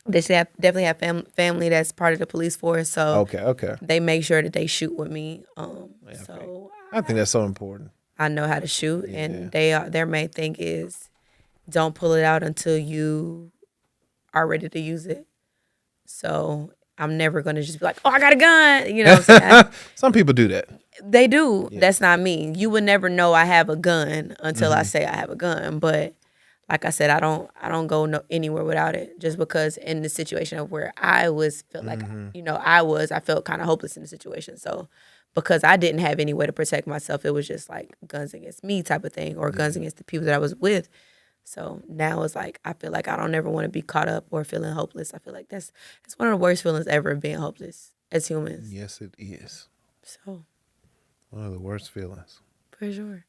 Speaker 1: They definitely have family that's part of the police force, so they make sure that they shoot with me. So
Speaker 2: I think that's so important.
Speaker 1: I know how to shoot, and their main thing is don't pull it out until you are ready to use it. So I'm never gonna just be like, oh, I got a gun. You know what I'm saying?
Speaker 2: Some people do that.
Speaker 1: They do. Yeah. That's not me. You would never know I have a gun until I say I have a gun. But like I said, I don't go anywhere without it. Just because in the situation of where I felt like I felt kind of hopeless in the situation. So because I didn't have any way to protect myself, it was just like guns against me type of thing, or guns against the people that I was with. So now it's like I feel like I don't ever want to be caught up or feeling hopeless. I feel like it's one of the worst feelings ever, being hopeless as humans.
Speaker 2: Yes, it is.
Speaker 1: So
Speaker 2: one of the worst feelings.
Speaker 1: For sure.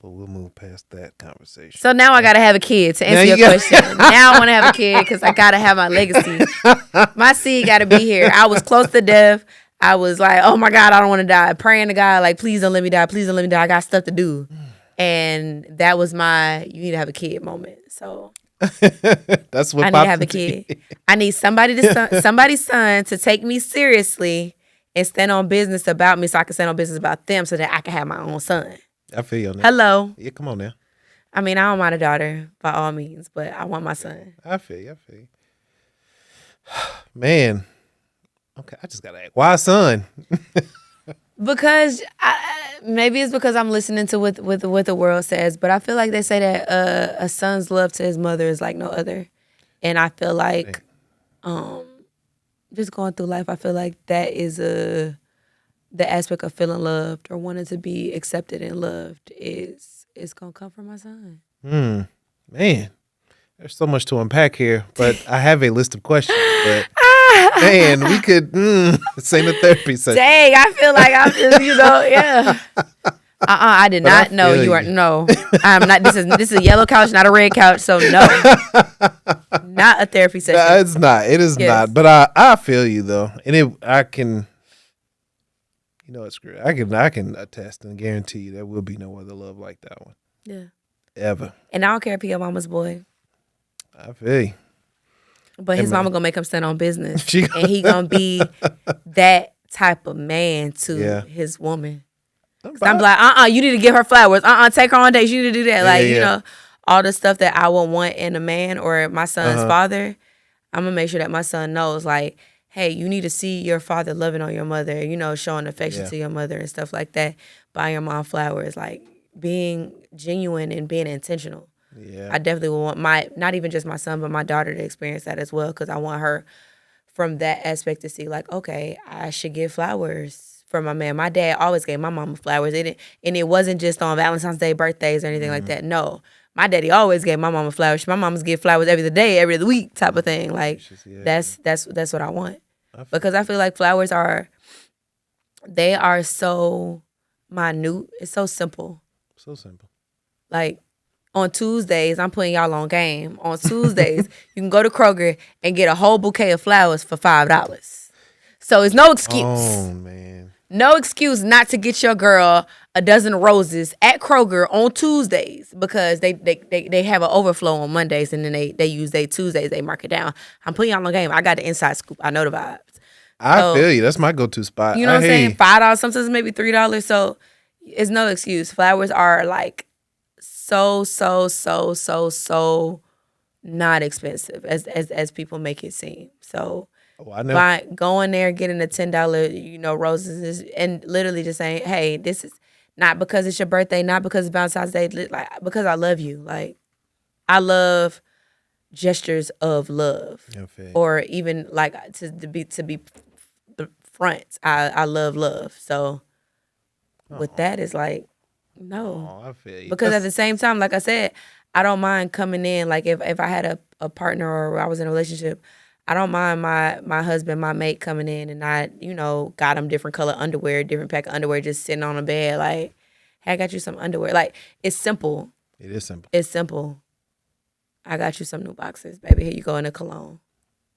Speaker 2: But we'll move past that conversation.
Speaker 1: So now I got to have a kid to answer your question. Now I want to have a kid because I got to have my legacy. My seed got to be here. I was close to death. I was like, oh my God, I don't want to die. Praying to God, like, please don't let me die. Please don't let me die. I got stuff to do. And that was my, you need to have a kid moment. So
Speaker 2: that's what
Speaker 1: I need to have a kid. I need somebody's son to take me seriously and stand on business about me so I can stand on business about them so that I can have my own son.
Speaker 2: I feel you on that.
Speaker 1: Hello.
Speaker 2: Yeah, come on now.
Speaker 1: I mean, I don't mind a daughter by all means, but I want my son.
Speaker 2: I feel you. Man. Okay, I just got to ask. Why son?
Speaker 1: Because maybe it's because I'm listening to what the world says, but I feel like they say that a son's love to his mother is like no other. And I feel like just going through life, I feel like that is the aspect of feeling loved or wanting to be accepted and loved is gonna come from my son.
Speaker 2: Man, there's so much to unpack here, but I have a list of questions. But man, we could say the therapy session.
Speaker 1: Dang, I feel like I'm just yeah. I did not know you are. No, I'm not. This is a yellow couch, not a red couch. So no, not a therapy session.
Speaker 2: No, it's not. It is not. But I feel you though, and I can. You know, it's screw. I can attest and guarantee you there will be no other love like that one.
Speaker 1: Yeah.
Speaker 2: Ever.
Speaker 1: And I don't care if he a mama's boy.
Speaker 2: I feel you.
Speaker 1: But his mama gonna make him stand on business, and he gonna be that type of man to his woman. I'm like, you need to give her flowers. Take her on dates. You need to do that. You know, all the stuff that I would want in a man or my son's father. I'm gonna make sure that my son knows, like, hey, you need to see your father loving on your mother, you know, showing affection to your mother and stuff like that. Buying your mom flowers, like being genuine and being intentional. Yeah. I definitely would want not even just my son, but my daughter to experience that as well, because I want her from that aspect to see, like, okay, I should give flowers for my man. My dad always gave my mama flowers. And it wasn't just on Valentine's Day, birthdays, or anything like that. No. My daddy always gave my mama flowers. My mamas give flowers every day, every other week type of thing. Like, that's what I want. Because I feel like flowers are so minute. It's so simple.
Speaker 2: So simple.
Speaker 1: Like, on Tuesdays, I'm putting y'all on game. On Tuesdays, you can go to Kroger and get a whole bouquet of flowers for $5. So it's no excuse.
Speaker 2: Oh, man.
Speaker 1: No excuse not to get your girl a dozen roses at Kroger on Tuesdays, because they have an overflow on Mondays, and then they use their Tuesdays, they mark it down. I'm putting y'all on game. I got the inside scoop. I know the vibes.
Speaker 2: I feel you. That's my go-to spot.
Speaker 1: You know what I'm saying? $5, sometimes maybe $3. So it's no excuse. Flowers are like so not expensive as people make it seem. So by going there, getting a $10, roses, and literally just saying, hey, this is not because it's your birthday, not because it's Valentine's Day, like, because I love you. Like, I love gestures of love, or even like to be front. I love. So with that, it's like, no.
Speaker 2: I feel you.
Speaker 1: Because at the same time, like I said, I don't mind coming in. Like, if I had a partner or I was in a relationship, I don't mind my husband, my mate coming in, and I, got him different color underwear, different pack of underwear, just sitting on a bed. Like, Hey, I got you some underwear. Like, it's simple.
Speaker 2: It is simple.
Speaker 1: It's simple. I got you some new boxes, baby. Here you go in a cologne.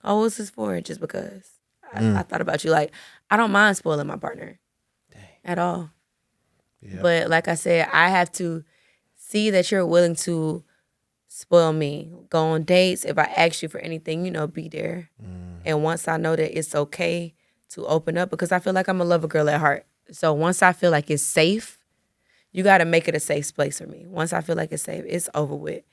Speaker 1: Oh, what's this for? Just because I thought about you. Like, I don't mind spoiling my partner. Dang. At all. Yep. But like I said, I have to see that you're willing to spoil me. Go on dates. If I ask you for anything, be there. And once I know that it's okay to open up, because I feel like I'm a lover girl at heart. So once I feel like it's safe, you got to make it a safe place for me. Once I feel like it's safe, it's over with.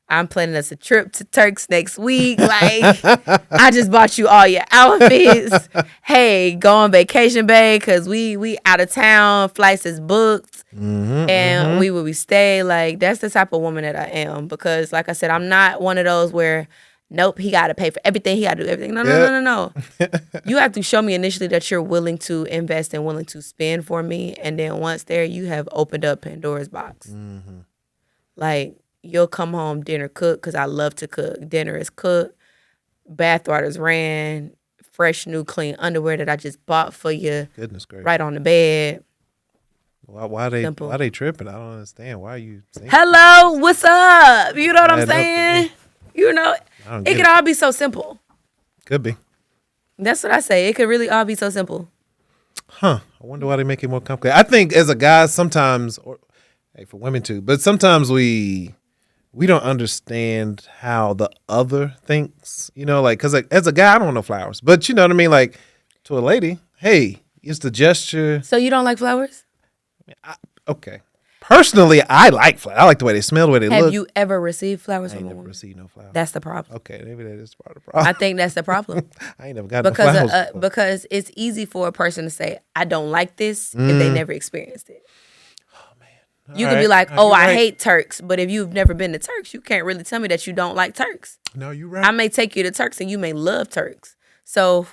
Speaker 1: I'm planning us a trip to Turks next week. Like, I just bought you all your outfits. Hey, go on vacation, babe, because we out of town. Flights is booked. And we will be stay. Like, that's the type of woman that I am. Because, like I said, I'm not one of those where, nope, he got to pay for everything. He got to do everything. No. You have to show me initially that you're willing to invest and willing to spend for me. And then once there, you have opened up Pandora's box. Like, you'll come home, dinner cooked, because I love to cook. Dinner is cooked. Bath waters ran. Fresh, new, clean underwear that I just bought for you.
Speaker 2: Goodness gracious.
Speaker 1: Right on the bed.
Speaker 2: Why they tripping? I don't understand. Why are you saying
Speaker 1: hello, what's up? You know what I'm saying? It could all be so simple.
Speaker 2: Could be.
Speaker 1: That's what I say. It could really all be so simple.
Speaker 2: Huh. I wonder why they make it more complicated. I think as a guy sometimes, or hey, for women too, but sometimes we don't understand how the other thinks, like, because as a guy, I don't want no flowers. But you know what I mean? Like, to a lady, hey, it's the gesture.
Speaker 1: So you don't like flowers?
Speaker 2: Okay. Personally, I like flowers. I like the way they smell, the way they look.
Speaker 1: Have you ever received flowers from a woman?
Speaker 2: I ain't never received no flowers.
Speaker 1: That's the problem.
Speaker 2: Okay, maybe that is part of the problem.
Speaker 1: I think that's the problem.
Speaker 2: I ain't never got no flowers.
Speaker 1: Because it's easy for a person to say, I don't like this, if they never experienced it. You could be like, I hate Turks. But if you've never been to Turks, you can't really tell me that you don't like Turks.
Speaker 2: No, you're right.
Speaker 1: I may take you to Turks and you may love Turks. So,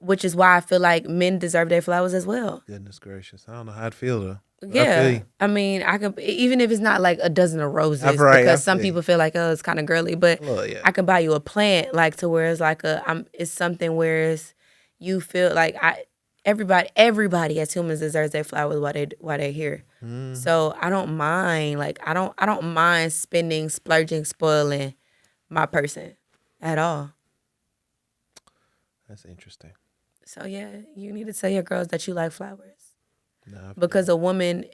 Speaker 1: which is why I feel like men deserve their flowers as well.
Speaker 2: Goodness gracious. I don't know how I'd feel though.
Speaker 1: Yeah. I mean, I could, even if it's not like a dozen of roses, because some people feel like, it's kind of girly, but I could buy you a plant, like, to where it's like it's something where you feel like everybody as humans deserves their flowers while they're here. So I don't mind, like, I don't mind spending, splurging, spoiling my person at all.
Speaker 2: That's interesting.
Speaker 1: So yeah, you need to tell your girls that you like flowers.
Speaker 2: No,
Speaker 1: because a woman,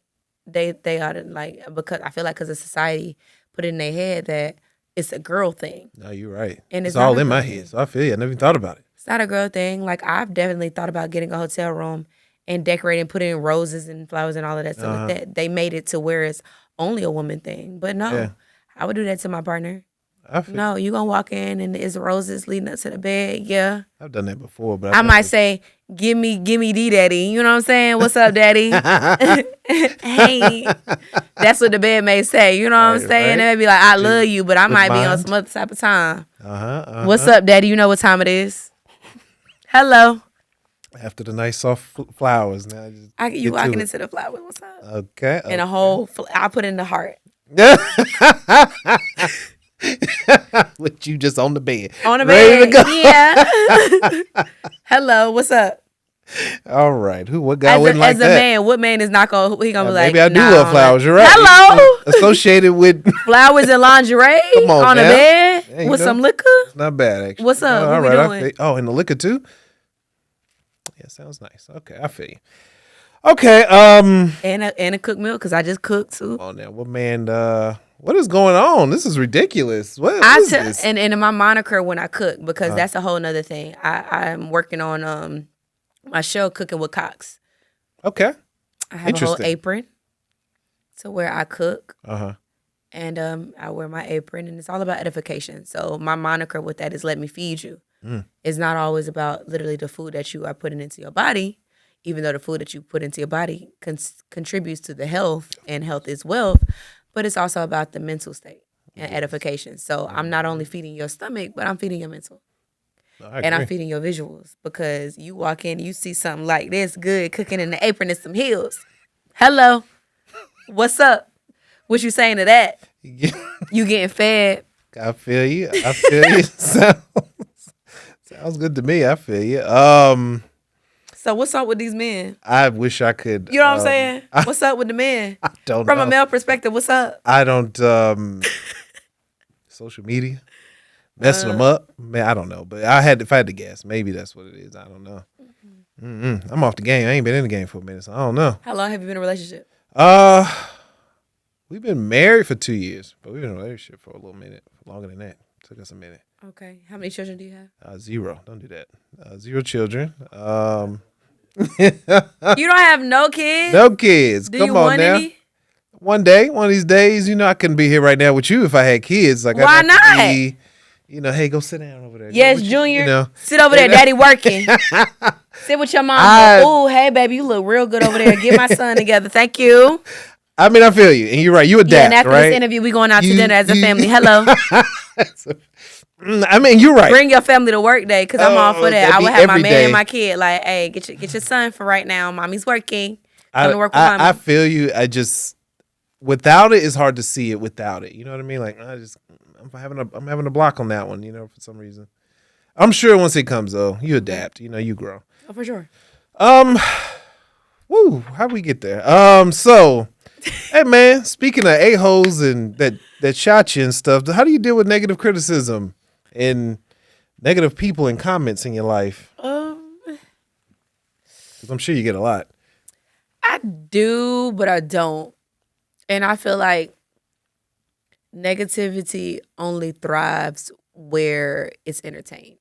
Speaker 1: they ought to, like, because I feel like because of society put it in their head that it's a girl thing.
Speaker 2: No, you're right.
Speaker 1: And
Speaker 2: it's all in my head, so I feel you. I never even thought about it.
Speaker 1: It's not a girl thing. Like, I've definitely thought about getting a hotel room and decorating, putting in roses and flowers and all of that stuff like that. They made it to where it's only a woman thing. But no, I would do that to my partner. No, you gonna walk in and it's roses leading up to the bed. Yeah,
Speaker 2: I've done that before, but
Speaker 1: I might say, "Give me D, daddy." You know what I'm saying? What's up, daddy? Hey, that's what the bed may say. You know what I'm saying? Right. They may be like, "I love you," but I might be on some other type of time. What's up, daddy? You know what time it is? Hello.
Speaker 2: After the nice soft flowers, now
Speaker 1: you walking into the flowers. What's up?
Speaker 2: Okay.
Speaker 1: And a whole, I put in the heart.
Speaker 2: With you just on the bed.
Speaker 1: On the bed. Ready to go. Yeah. Hello, what's up?
Speaker 2: All right. What guy wouldn't like that?
Speaker 1: As a man, what man is not going to, he going to be like,
Speaker 2: maybe I do love flowers. You're right.
Speaker 1: Hello.
Speaker 2: Associated with
Speaker 1: flowers and lingerie. Come on the bed with some liquor.
Speaker 2: It's not bad, actually.
Speaker 1: What's up? What we doing?
Speaker 2: And the liquor too? Yeah, sounds nice. Okay, I feel you. Okay.
Speaker 1: And a cooked meal, because I just cooked too.
Speaker 2: Oh, now, what man, what is going on? This is ridiculous. What is this?
Speaker 1: And my moniker when I cook, because that's a whole nother thing. I'm working on my show, Cooking with Coxx.
Speaker 2: Okay.
Speaker 1: I have a whole apron to where I cook. And I wear my apron, and it's all about edification. So my moniker with that is "Let me feed you." It's not always about literally the food that you are putting into your body, even though the food that you put into your body contributes to the health, and health is wealth. But it's also about the mental state and edification. So I'm not only feeding your stomach, but I'm feeding your mental. And I'm feeding your visuals, because you walk in, you see something like this, good, cooking in the apron and some heels. Hello. What's up? What you saying to that? You getting fed.
Speaker 2: I feel you. Sounds good to me. I feel you.
Speaker 1: So what's up with these men?
Speaker 2: I wish I could.
Speaker 1: You know what I'm saying? What's up with the men?
Speaker 2: I don't
Speaker 1: From
Speaker 2: know.
Speaker 1: a male perspective, what's up?
Speaker 2: I don't. Social media messing them up. Man, I don't know. But if I had to guess, maybe that's what it is. I don't know. I'm off the game. I ain't been in the game for a minute, so I don't know.
Speaker 1: How long have you been in a relationship?
Speaker 2: We've been married for 2 years, but we've been in a relationship for a little minute, longer than that. Took us a minute.
Speaker 1: Okay. How many children do you have?
Speaker 2: 0. Don't do that. 0 children.
Speaker 1: You don't have no kids?
Speaker 2: No kids.
Speaker 1: Do
Speaker 2: Come
Speaker 1: you
Speaker 2: on
Speaker 1: want
Speaker 2: now.
Speaker 1: any?
Speaker 2: One day, one of these days, I couldn't be here right now with you if I had kids. Like,
Speaker 1: why
Speaker 2: I'd have to be, hey, go sit down over there.
Speaker 1: Yes, Junior. Sit over there, Daddy working. Sit with your mom. Oh, hey, baby, you look real good over there. Get my son together. Thank you.
Speaker 2: I mean, I feel you, and you're right. You adapt,
Speaker 1: and after
Speaker 2: right?
Speaker 1: this interview, we going out to dinner as a family. Hello.
Speaker 2: I mean, you're right.
Speaker 1: Bring your family to work day, because I'm all for that. I would have my man
Speaker 2: day.
Speaker 1: and my kid like, hey, get your son for right now. Mommy's working. Come to work with mommy.
Speaker 2: I feel you. Without it, it's hard to see it without it. You know what I mean? Like, I'm having a block on that one, for some reason. I'm sure once it comes, though, you adapt. You grow.
Speaker 1: Oh, for sure.
Speaker 2: Woo, how'd we get there? So, hey, man, speaking of a-holes and that shot you and stuff, how do you deal with negative criticism and negative people and comments in your life? Because I'm sure you get a lot.
Speaker 1: I do, but I don't. And I feel like negativity only thrives where it's entertained.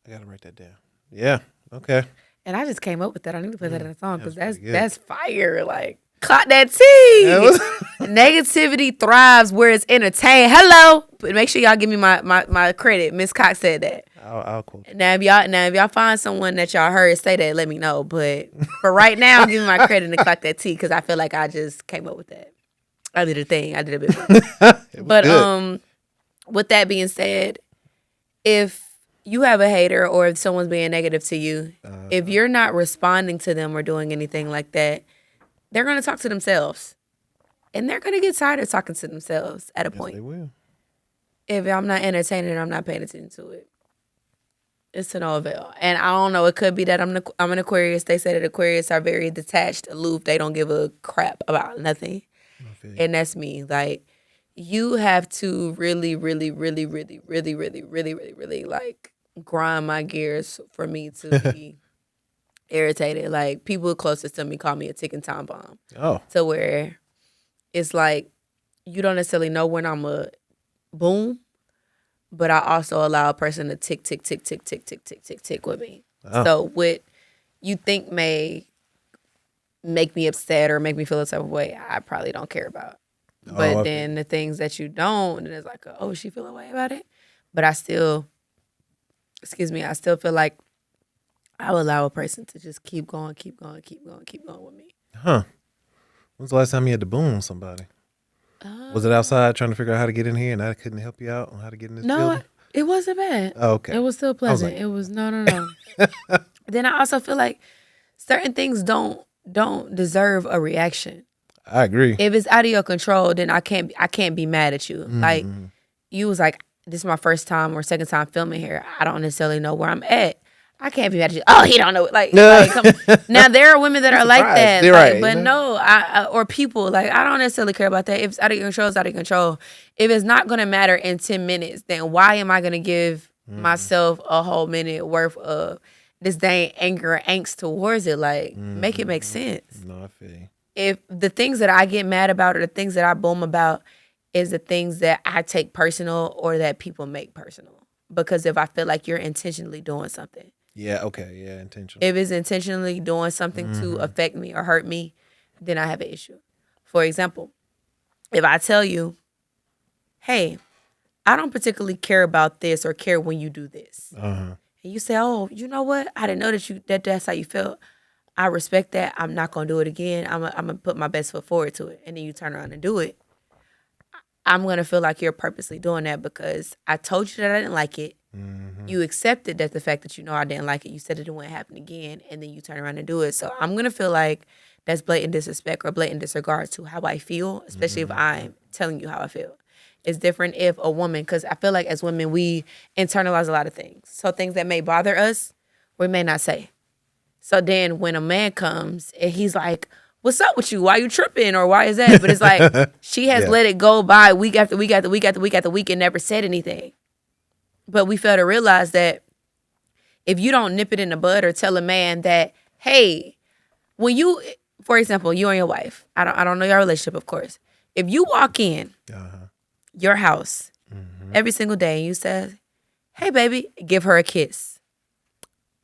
Speaker 2: I gotta write that down. Yeah. Okay.
Speaker 1: And I just came up with that. I need to put that in a song because that's fire. Like, clock that T. Negativity thrives where it's entertained. Hello. But make sure y'all give me my credit. Miss Coxx said that.
Speaker 2: I'll quote.
Speaker 1: Now if y'all find someone that y'all heard say that, let me know. But for right now, give me my credit and clock that T, because I feel like I just came up with that. I did a thing. I did a bit more. But good. With that being said, if you have a hater or if someone's being negative to you, if you're not responding to them or doing anything like that, they're going to talk to themselves. And they're going to get tired of talking to themselves at a point.
Speaker 2: They will.
Speaker 1: If I'm not entertaining, I'm not paying attention to it. It's to no avail. And I don't know, it could be that I'm an Aquarius. They say that Aquarius are very detached, aloof. They don't give a crap about nothing. And that's me. Like, you have to really, really, really, really, really, really, really, really, really, like, grind my gears for me to be irritated. Like, people closest to me call me a ticking time bomb.
Speaker 2: Oh.
Speaker 1: To where it's like, you don't necessarily know when I'm a boom, but I also allow a person to tick, tick, tick, tick, tick, tick, tick, tick, tick with me. Oh. So what you think may make me upset or make me feel a type of way, I probably don't care about. But then the things that you don't, and it's like, oh, she feel a way about it. But I still feel like I would allow a person to just keep going with me.
Speaker 2: Huh. When's the last time you had to boom somebody? Was it outside trying to figure out how to get in here and I couldn't help you out on how to get in this building?
Speaker 1: No, it wasn't bad.
Speaker 2: Oh, okay.
Speaker 1: It was still pleasant. It was no. Then I also feel like certain things don't deserve a reaction.
Speaker 2: I agree.
Speaker 1: If it's out of your control, then I can't be mad at you. Mm-hmm. Like, you was like, this is my first time or second time filming here. I don't necessarily know where I'm at. I can't be mad at you. Oh, he don't know. Like now there are women that are like that.
Speaker 2: Like, right,
Speaker 1: but no, or people, like, I don't necessarily care about that. If it's out of your control, it's out of control. If it's not going to matter in 10 minutes, then why am I going to give myself a whole minute worth of disdain, anger, angst towards it? Like, make it make sense.
Speaker 2: No, I feel you.
Speaker 1: If the things that I get mad about or the things that I boom about is the things that I take personal or that people make personal. Because if I feel like you're intentionally doing something.
Speaker 2: Yeah, okay, yeah, intentional.
Speaker 1: If it's intentionally doing something to affect me or hurt me, then I have an issue. For example, if I tell you, hey, I don't particularly care about this or care when you do this. And you say, oh, you know what? I didn't know that's how you felt. I respect that. I'm not going to do it again. I'm going to put my best foot forward to it. And then you turn around and do it. I'm going to feel like you're purposely doing that because I told you that I didn't like it. You accepted that the fact that you know I didn't like it. You said it wouldn't happen again. And then you turn around and do it. So I'm going to feel like that's blatant disrespect or blatant disregard to how I feel, especially if I'm telling you how I feel. It's different if a woman, because I feel like as women, we internalize a lot of things. So things that may bother us, we may not say. So then when a man comes and he's like, what's up with you? Why you tripping? Or why is that? But it's like she has let it go by week after week after week after week after week and never said anything. But we fail to realize that if you don't nip it in the bud or tell a man that, hey, when you, for example, you and your wife, I don't know your relationship, of course. If you walk in your house every single day and you say, hey, baby, give her a kiss.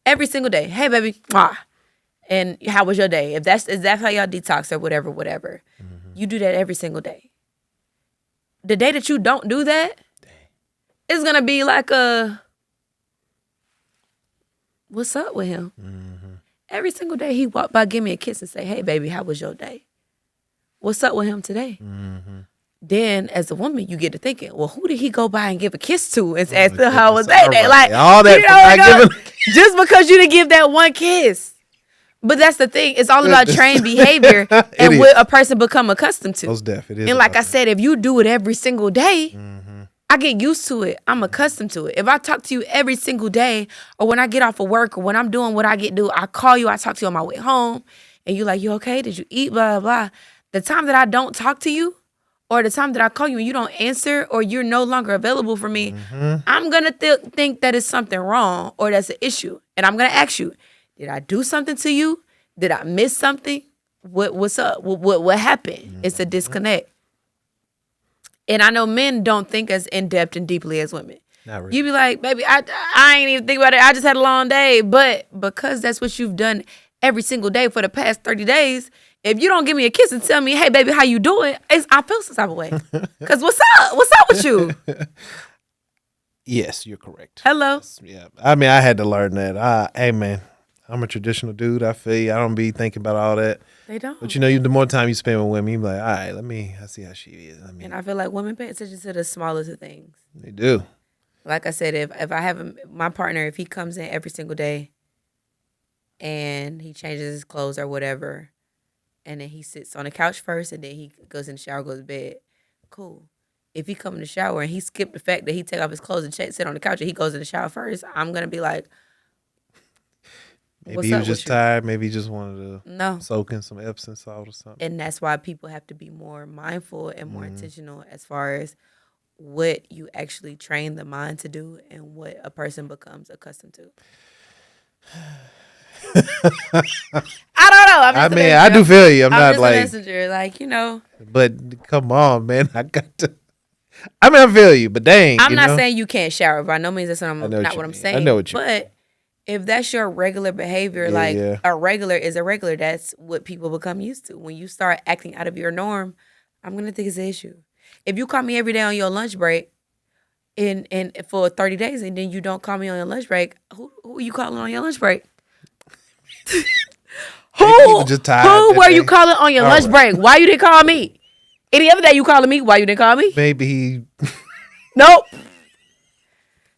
Speaker 1: Every single day. Hey, baby, mwah. And how was your day? If that's how y'all detox or whatever, you do that every single day. The day that you don't do that, it's going to be like what's up with him? Every single day he walk by, give me a kiss and say, hey, baby, how was your day? What's up with him today? Then as a woman, you get to thinking, well, who did he go by and give a kiss to and ask her how was their day? Like,
Speaker 2: all that
Speaker 1: just because you didn't give that one kiss. But that's the thing. It's all about trained behavior and what a person become accustomed to.
Speaker 2: Most deaf, it is.
Speaker 1: And like I said, if you do it every single day, I get used to it. I'm accustomed to it. If I talk to you every single day, or when I get off of work, or when I'm doing what I get to do, I call you, I talk to you on my way home, and you're like, you okay? Did you eat? Blah, blah, blah. The time that I don't talk to you, or the time that I call you and you don't answer, or you're no longer available for me, I'm going to think that it's something wrong or that's an issue. And I'm going to ask you, did I do something to you? Did I miss something? What's up? What happened? It's a disconnect. And I know men don't think as in-depth and deeply as women.
Speaker 2: Not really.
Speaker 1: You be like, baby, I ain't even think about it. I just had a long day. But because that's what you've done every single day for the past 30 days, if you don't give me a kiss and tell me, hey, baby, how you doing? I feel some type of way. Because what's up? What's up with you?
Speaker 2: Yes, you're correct.
Speaker 1: Hello.
Speaker 2: Yes, yeah. I mean, I had to learn that. Hey, man, I'm a traditional dude. I feel you. I don't be thinking about all that.
Speaker 1: They don't.
Speaker 2: But, the more time you spend with women, you be like, all right, I see how she is.
Speaker 1: And I feel like women pay attention to the smallest of things.
Speaker 2: They do.
Speaker 1: Like I said, if I have my partner, if he comes in every single day and he changes his clothes or whatever, and then he sits on the couch first and then he goes in the shower, goes to bed, cool. If he come in the shower and he skipped the fact that he take off his clothes and sit on the couch and he goes in the shower first, I'm going to be like,
Speaker 2: maybe he was just tired. Maybe he just wanted to soak in some Epsom salt or something.
Speaker 1: And that's why people have to be more mindful and more intentional as far as what you actually train the mind to do and what a person becomes accustomed to. I don't know.
Speaker 2: I do feel you. I'm not
Speaker 1: just
Speaker 2: like
Speaker 1: a messenger, like.
Speaker 2: But come on, man. I got to. I feel you, but dang.
Speaker 1: I'm not saying you can't shower. By no means that's not what I'm saying.
Speaker 2: I know what you mean.
Speaker 1: But if that's your regular behavior, a regular is a regular, that's what people become used to. When you start acting out of your norm, I'm gonna think it's an issue. If you call me every day on your lunch break, and for 30 days, and then you don't call me on your lunch break, who are you calling on your lunch break? Who were you calling on your lunch break? Why you didn't call me? Any other day you calling me? Why you didn't call me?
Speaker 2: Maybe
Speaker 1: Nope.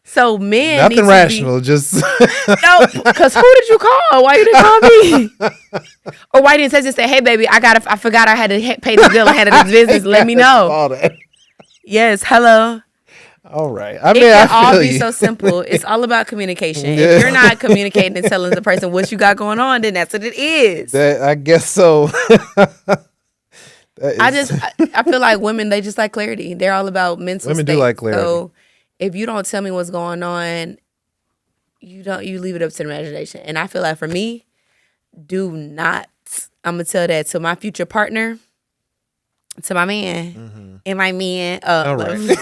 Speaker 1: So men
Speaker 2: nothing rational, just
Speaker 1: no. Because who did you call? Why you didn't call me? Or why you didn't say, hey baby, I forgot I had to pay this bill. I had this business. Let me know. Yes, hello.
Speaker 2: All right.
Speaker 1: It can all be so simple. It's all about communication. If you're not communicating and telling the person what you got going on, then that's what it is.
Speaker 2: I guess so.
Speaker 1: I feel like women, they just like clarity. They're all about mental
Speaker 2: Women
Speaker 1: state.
Speaker 2: do like clarity.
Speaker 1: So if you don't tell me what's going on, you leave it up to the imagination. And I feel like for me, do not. I'm gonna tell that to my future partner, to my man, and my man.
Speaker 2: All right.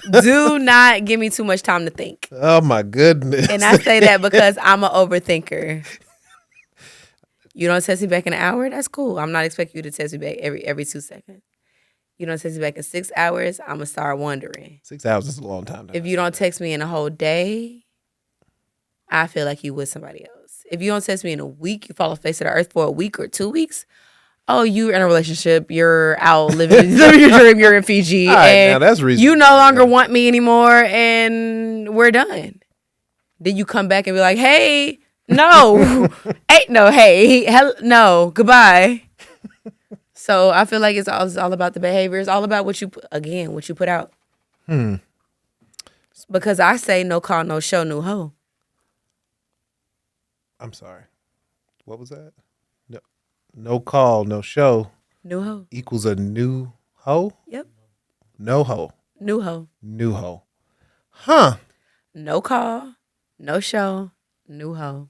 Speaker 1: Do not give me too much time to think.
Speaker 2: Oh my goodness.
Speaker 1: And I say that because I'm an overthinker. You don't text me back in an hour? That's cool. I'm not expecting you to text me back every 2 seconds. You don't text me back in 6 hours, I'm going to start wondering.
Speaker 2: 6 hours is a long time.
Speaker 1: If you don't text me in a whole day, I feel like you with somebody else. If you don't text me in a week, you fall off the face of the earth for a week or 2 weeks, oh, you're in a relationship, you're out living your dream, you're in Fiji,
Speaker 2: all right,
Speaker 1: and
Speaker 2: now that's reasonable.
Speaker 1: You no longer want me anymore, and we're done. Then you come back and be like, hey, no, no, goodbye. So I feel like it's all about the behavior. It's all about what you put out. Because I say no call, no show, no hoe.
Speaker 2: I'm sorry. What was that? No call, no show.
Speaker 1: New hoe.
Speaker 2: Equals a new hoe?
Speaker 1: Yep.
Speaker 2: No hoe.
Speaker 1: New hoe.
Speaker 2: New hoe. Huh.
Speaker 1: No call, no show, new hoe.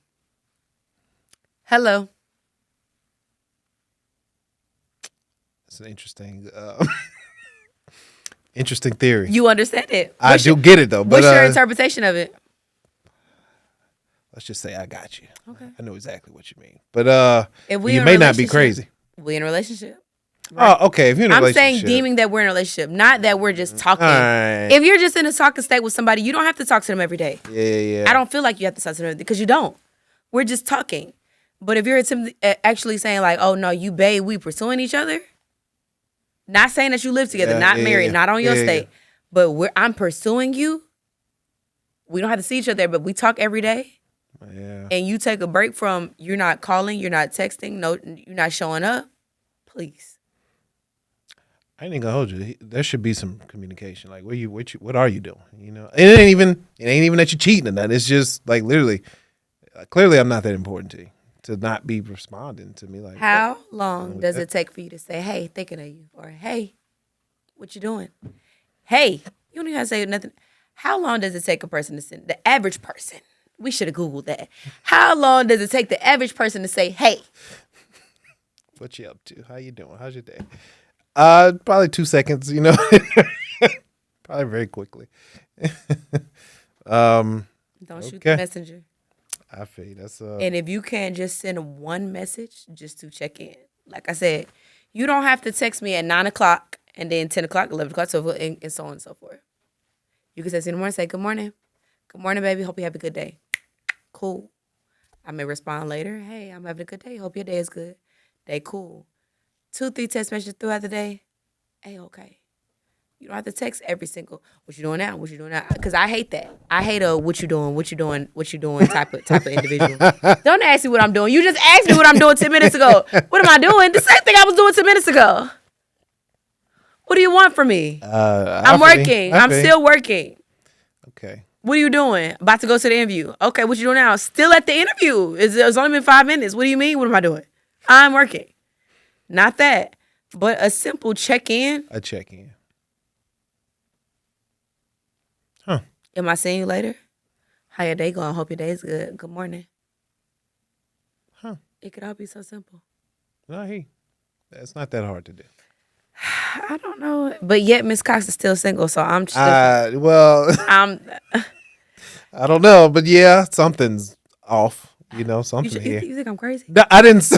Speaker 1: Hello.
Speaker 2: It's an interesting interesting theory.
Speaker 1: You understand it.
Speaker 2: I do get it though. But
Speaker 1: what's your interpretation of it?
Speaker 2: Let's just say I got you.
Speaker 1: Okay.
Speaker 2: I know exactly what you mean. But you may not be crazy.
Speaker 1: We in a relationship. Right?
Speaker 2: Oh, okay. If you're in a relationship.
Speaker 1: I'm saying deeming that we're in a relationship, not that we're just talking.
Speaker 2: Right.
Speaker 1: If you're just in a talking state with somebody, you don't have to talk to them every day.
Speaker 2: Yeah.
Speaker 1: I don't feel like you have to talk to them because you don't. We're just talking. But if you're actually saying like, oh no, you babe, we pursuing each other. Not saying that you live together, not married, not on your state, but I'm pursuing you. We don't have to see each other, but we talk every day.
Speaker 2: Yeah.
Speaker 1: And you take a break from you're not calling, you're not texting, no, you're not showing up. Please.
Speaker 2: I ain't gonna hold you. There should be some communication. Like, what are you doing? You know, it ain't even that you're cheating or nothing. It's just like literally, clearly, I'm not that important to you to not be responding to me. Like,
Speaker 1: how long does it take for you to say, "Hey, thinking of you," or "Hey, what you doing?" Hey, you don't even have to say nothing. How long does it take a person to send the average person? We should have Googled that. How long does it take the average person to say, "Hey"?
Speaker 2: What you up to? How you doing? How's your day? Probably 2 seconds. You know, probably very quickly.
Speaker 1: Don't shoot the messenger.
Speaker 2: I feel you. That's
Speaker 1: And if you can't just send one message just to check in, like I said, you don't have to text me at 9:00 and then 10:00, 11:00, so and so on and so forth. You can text me in the morning, say good morning, baby. Hope you have a good day. Cool. I may respond later. Hey, I'm having a good day. Hope your day is good. Day cool. 2, 3 text messages throughout the day. Hey, okay. You don't have to text every single, what you doing now? What you doing now? Because I hate that. I hate a what you doing type of individual. Don't ask me what I'm doing. You just asked me what I'm doing 10 minutes ago. What am I doing? The same thing I was doing 10 minutes ago. What do you want from me? I'm working. I'm still working.
Speaker 2: Okay.
Speaker 1: What are you doing? About to go to the interview. Okay, what you doing now? Still at the interview. It's only been 5 minutes. What do you mean? What am I doing? I'm working. Not that, but a simple check-in.
Speaker 2: A check-in.
Speaker 1: Huh. Am I seeing you later? How your day going? Hope your day is good. Good morning.
Speaker 2: Huh.
Speaker 1: It could all be so simple.
Speaker 2: No, it's not that hard to do.
Speaker 1: I don't know. But yet Miss Coxx is still single, so I'm just
Speaker 2: I don't know, but yeah, something's off. You know, something here.
Speaker 1: You think I'm crazy?
Speaker 2: No, I didn't say.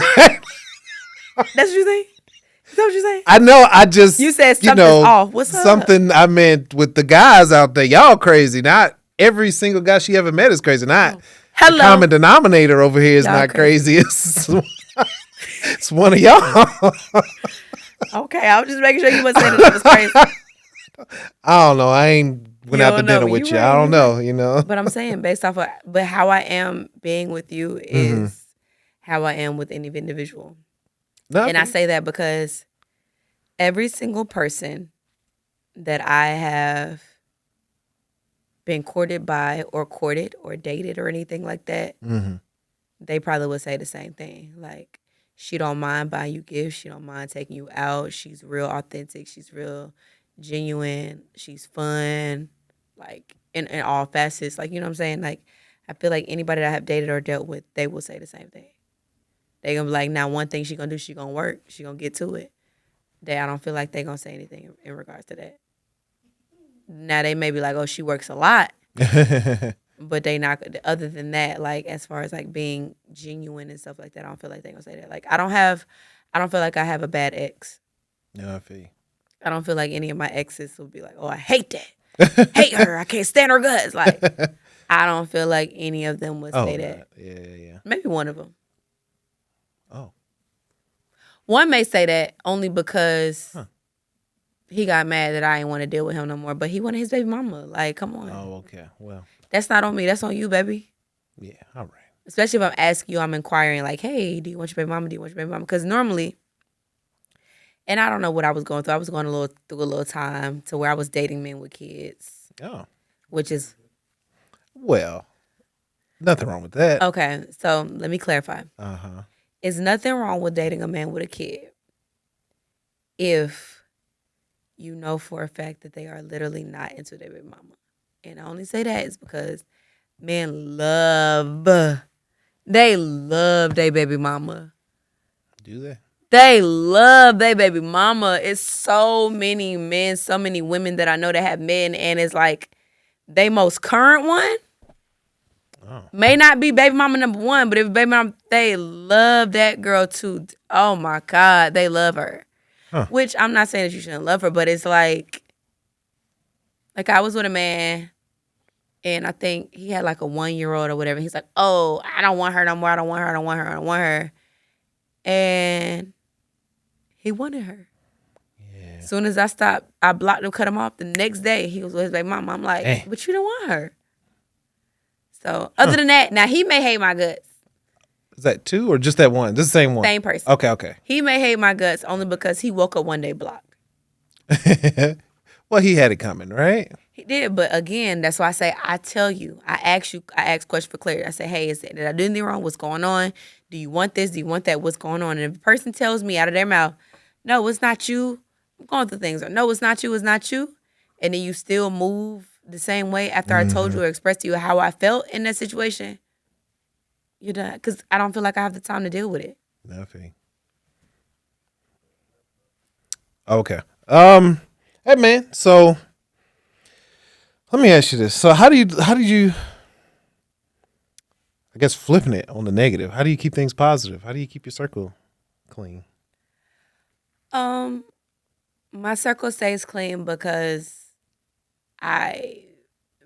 Speaker 1: That's what you think? Is that what you're saying?
Speaker 2: I know. I just
Speaker 1: you said something's off. What's up?
Speaker 2: Something I meant with the guys out there. Y'all crazy. Not every single guy she ever met is crazy. Not the common denominator over here is y'all not crazy. It's one of y'all.
Speaker 1: Okay, I was just making sure you wasn't saying that was crazy.
Speaker 2: I don't know. I ain't went out to dinner with you. I don't know. You know.
Speaker 1: But I'm saying based off of, but how I am being with you is how I am with any individual. Nothing. And I say that because every single person that I have been courted by or dated or anything like that, they probably would say the same thing. Like, she don't mind buying you gifts. She don't mind taking you out. She's real authentic. She's real genuine. She's fun. Like, in all facets. Like, you know what I'm saying? Like, I feel like anybody that I have dated or dealt with, they will say the same thing. They gonna be like, now one thing she gonna do, she gonna work. She gonna get to it. I don't feel like they gonna say anything in regards to that. Now they may be like, oh, she works a lot. But they not, other than that, like as far as like being genuine and stuff like that, I don't feel like they gonna say that. Like I don't feel like I have a bad ex.
Speaker 2: No, I feel you.
Speaker 1: I don't feel like any of my exes will be like, oh, I hate that. Hate her. I can't stand her guts. Like I don't feel like any of them would say that.
Speaker 2: Yeah.
Speaker 1: Maybe one of them.
Speaker 2: Oh.
Speaker 1: One may say that only because he got mad that I didn't want to deal with him no more, but he wanted his baby mama. Like, come on.
Speaker 2: Oh, okay. Well.
Speaker 1: That's not on me. That's on you, baby.
Speaker 2: Yeah, all right.
Speaker 1: Especially if I'm asking you, I'm inquiring like, hey, do you want your baby mama? Do you want your baby mama? Because normally, and I don't know what I was going through. I was going through a little time to where I was dating men with kids.
Speaker 2: Oh.
Speaker 1: Which is.
Speaker 2: Well. Nothing wrong with that.
Speaker 1: Okay, so let me clarify.
Speaker 2: Uh-huh.
Speaker 1: It's nothing wrong with dating a man with a kid if you know for a fact that they are literally not into their baby mama. And I only say that is because men they love their baby mama.
Speaker 2: Do they?
Speaker 1: They love their baby mama. It's so many men, so many women that I know that have men, and it's like they most current one.
Speaker 2: Oh.
Speaker 1: May not be baby mama number one, but if baby mama, they love that girl too. Oh my God, they love her.
Speaker 2: Huh.
Speaker 1: Which I'm not saying that you shouldn't love her, but it's like I was with a man, and I think he had like a 1-year-old or whatever. He's like, oh, I don't want her no more. I don't want her. I don't want her. I don't want her. And he wanted her.
Speaker 2: Yeah.
Speaker 1: As soon as I stopped, I blocked him, cut him off. The next day, he was with his baby mama. I'm like,
Speaker 2: Dang.
Speaker 1: but you don't want her. So other than that, now he may hate my guts.
Speaker 2: Is that two or just that one? Just the same one?
Speaker 1: Same person.
Speaker 2: Okay.
Speaker 1: He may hate my guts only because he woke up one day blocked.
Speaker 2: Well, he had it coming, right?
Speaker 1: He did, but again, that's why I say I tell you. I ask questions for clarity. I say, hey, did I do anything wrong? What's going on? Do you want this? Do you want that? What's going on? And if a person tells me out of their mouth, no, it's not you. I'm going through things. Or no, it's not you. It's not you. And then you still move the same way after I told you or expressed to you how I felt in that situation, you're done. Because I don't feel like I have the time to deal with it.
Speaker 2: Nothing. Okay. Hey man, so let me ask you this. So how did you I guess flipping it on the negative, how do you keep things positive? How do you keep your circle clean?
Speaker 1: My circle stays clean because I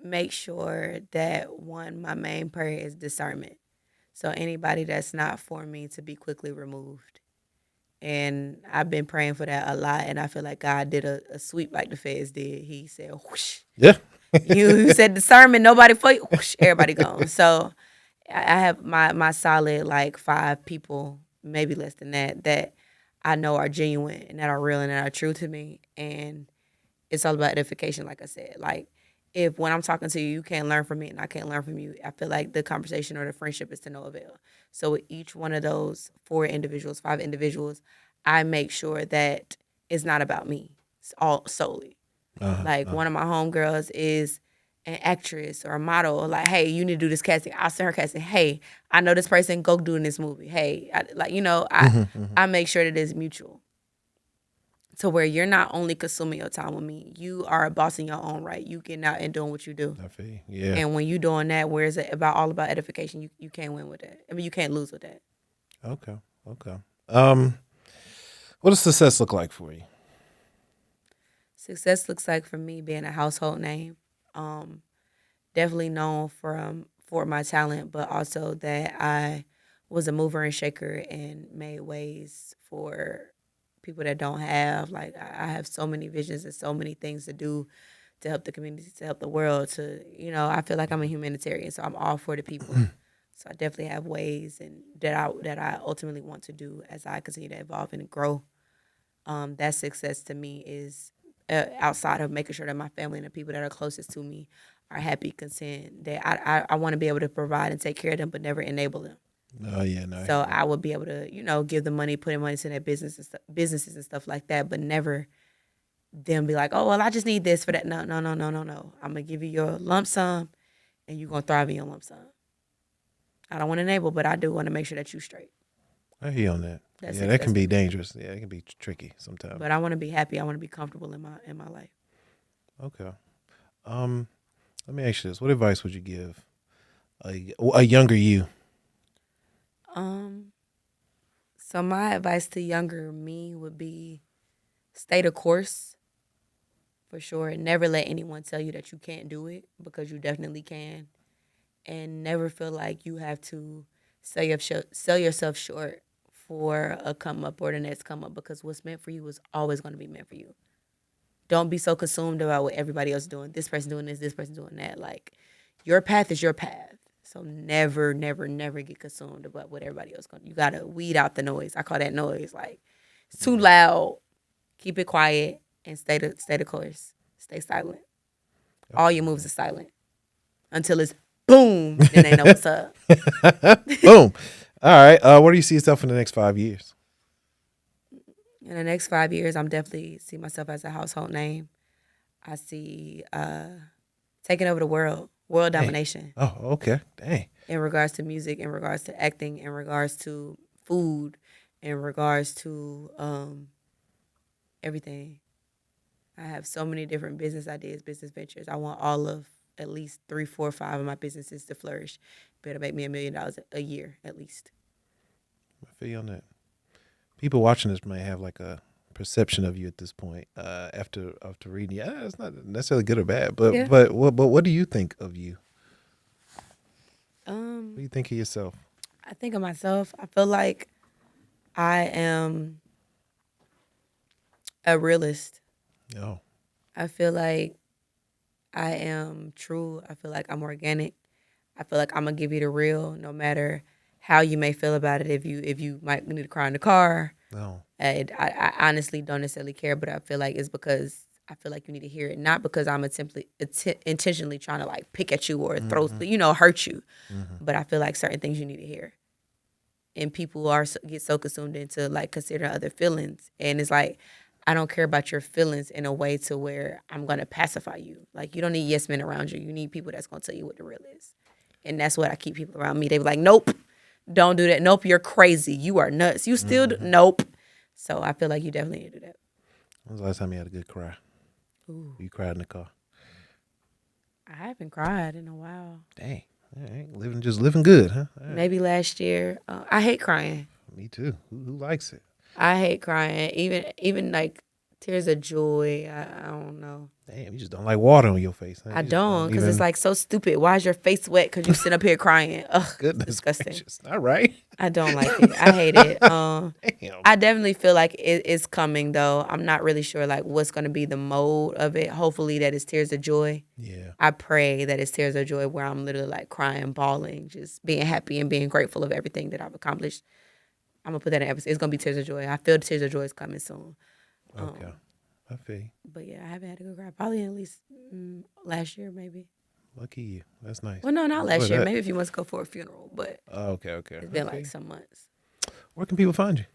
Speaker 1: make sure that my main prayer is discernment. So anybody that's not for me to be quickly removed. And I've been praying for that a lot. And I feel like God did a sweep like the feds did. He said, whoosh.
Speaker 2: Yeah.
Speaker 1: You said discernment, nobody for you, whoosh, everybody gone. So I have my solid like 5 people, maybe less than that I know are genuine and that are real and that are true to me. And it's all about edification, like I said. Like, if when I'm talking to you, you can't learn from me and I can't learn from you, I feel like the conversation or the friendship is to no avail. So with each one of those 5 individuals, I make sure that it's not about me. It's all solely. One of my homegirls is an actress or a model. Or like, hey, you need to do this casting. I'll send her casting. Hey, I know this person. Go do in this movie. Hey, I make sure that it's mutual. To where you're not only consuming your time with me, you are a boss in your own right. You getting out and doing what you do.
Speaker 2: I feel, yeah.
Speaker 1: And when you doing that, where is it all about edification? You can't win with that. I mean, you can't lose with that.
Speaker 2: Okay. What does success look like for you?
Speaker 1: Success looks like for me being a household name. Definitely known for my talent, but also that I was a mover and shaker and made ways for people that don't have. Like, I have so many visions and so many things to do to help the community, to help the world. I feel like I'm a humanitarian, so I'm all for the people. So I definitely have ways and that I ultimately want to do as I continue to evolve and grow. That success to me is outside of making sure that my family and the people that are closest to me are happy, content. That I want to be able to provide and take care of them, but never enable them.
Speaker 2: Oh yeah, no.
Speaker 1: So I would be able to, give them money, put in money to their businesses and stuff like that, but never them be like, oh well, I just need this for that. No. I'm gonna give you your lump sum, and you're gonna thrive in your lump sum. I don't want to enable, but I do want to make sure that you're straight.
Speaker 2: I hear you on that. That can be dangerous. Yeah, it can be tricky sometimes.
Speaker 1: But I want to be happy. I want to be comfortable in my life.
Speaker 2: Okay. Let me ask you this: what advice would you give a younger you?
Speaker 1: So my advice to younger me would be stay the course, for sure. Never let anyone tell you that you can't do it, because you definitely can. And never feel like you have to sell yourself short for a come up or the next come up, because what's meant for you is always going to be meant for you. Don't be so consumed about what everybody else is doing. This person doing this person doing that. Like, your path is your path. So never, never, never get consumed about what everybody else going to do. You got to weed out the noise. I call that noise. Like, it's too loud. Keep it quiet and stay the course. Stay silent. All your moves are silent until it's boom, then they know what's up.
Speaker 2: Boom. All right. Where do you see yourself in the next 5 years?
Speaker 1: In the next 5 years, I'm definitely see myself as a household name. I see taking over the world domination.
Speaker 2: Oh, okay. Dang.
Speaker 1: In regards to music, in regards to acting, in regards to food, in regards to everything. I have so many different business ideas, business ventures. I want all of at least 3, 4, 5 of my businesses to flourish. Better make me $1 million a year at least.
Speaker 2: I feel you on that. People watching this may have like a perception of you at this point after reading. Yeah, it's not necessarily good or bad, but what do you think of you? What do you think of yourself?
Speaker 1: I think of myself. I feel like I am a realist.
Speaker 2: Oh.
Speaker 1: I feel like I am true. I feel like I'm organic. I feel like I'm gonna give you the real, no matter how you may feel about it. If you might need to cry in the car.
Speaker 2: No.
Speaker 1: I honestly don't necessarily care, but I feel like it's because I feel like you need to hear it, not because I'm intentionally trying to like pick at you or throw, hurt you. But I feel like certain things you need to hear, and people get so consumed into like considering other feelings, and it's like I don't care about your feelings in a way to where I'm gonna pacify you. Like you don't need yes men around you. You need people that's gonna tell you what the real is, and that's what I keep people around me. They be like, nope, don't do that. Nope, you're crazy. You are nuts. You still nope. So I feel like you definitely need to do that.
Speaker 2: When was the last time you had a good cry?
Speaker 1: Ooh.
Speaker 2: You cried in the car?
Speaker 1: I haven't cried in a while.
Speaker 2: Dang. All right. Just living good, huh? Right.
Speaker 1: Maybe last year. I hate crying.
Speaker 2: Me too. Who likes it?
Speaker 1: I hate crying. Even like tears of joy. I don't know.
Speaker 2: Damn, you just don't like water on your face. Huh?
Speaker 1: I don't, because it's like so stupid. Why is your face wet? Because you sit up here crying. Ugh,
Speaker 2: goodness
Speaker 1: disgusting.
Speaker 2: Gracious. Not right.
Speaker 1: I don't like it. I hate it.
Speaker 2: Damn.
Speaker 1: I definitely feel like it's coming, though. I'm not really sure like what's going to be the mode of it. Hopefully that it's tears of joy.
Speaker 2: Yeah.
Speaker 1: I pray that it's tears of joy where I'm literally like crying, bawling, just being happy and being grateful of everything that I've accomplished. I'm going to put that in episode. It's going to be tears of joy. I feel the tears of joy is coming soon.
Speaker 2: Okay. I feel you.
Speaker 1: But yeah, I haven't had a good cry. Probably at least last year, maybe.
Speaker 2: Lucky you. That's nice.
Speaker 1: Well, no, not last year. Maybe if you want to go for a funeral, but
Speaker 2: okay.
Speaker 1: It's been like some months.
Speaker 2: Where can people find you?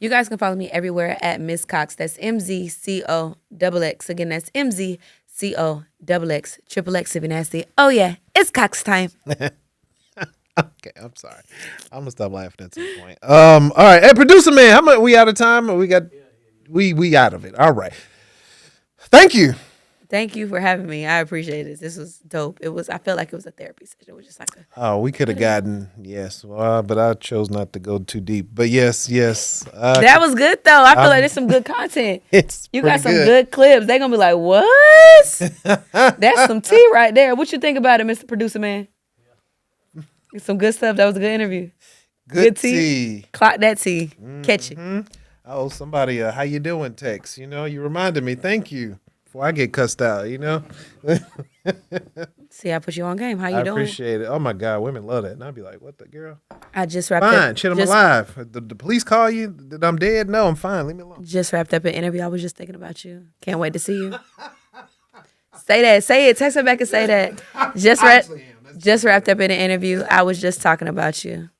Speaker 1: You guys can follow me everywhere at Miss Coxx. That's MZCOXX. Again, that's MZCOXX. Triple X if you're nasty. Oh yeah, it's Coxx time.
Speaker 2: Okay, I'm sorry. I'm gonna stop laughing at some point. All right. Hey, producer man, how much we out of time? Or we got we out of it. All right. Thank you.
Speaker 1: Thank you for having me. I appreciate it. This was dope. I felt like it was a therapy session. It was just like
Speaker 2: we could have gotten, yes. Well, but I chose not to go too deep. But yes.
Speaker 1: That was good though. I feel like there's some good content.
Speaker 2: You
Speaker 1: got some good clips. They're gonna be like, what? That's some tea right there. What you think about it, Mr. Producer Man? It's some good stuff. That was a good interview.
Speaker 2: Good tea.
Speaker 1: Clock that tea. Catch it.
Speaker 2: Oh, somebody, how you doing text. You reminded me. Thank you. Before I get cussed out,
Speaker 1: See, I put you on game. How you doing?
Speaker 2: I appreciate it. Oh my God, women love that. And I'd be like, what the girl?
Speaker 1: I just wrapped
Speaker 2: fine.
Speaker 1: up.
Speaker 2: Shit, I'm alive. The police call you that I'm dead? No, I'm fine. Leave me alone.
Speaker 1: Just wrapped up an interview. I was just thinking about you. Can't wait to see you. Say that. Say it. Text her back and say that. Just wrapped up in an interview. I was just talking about you.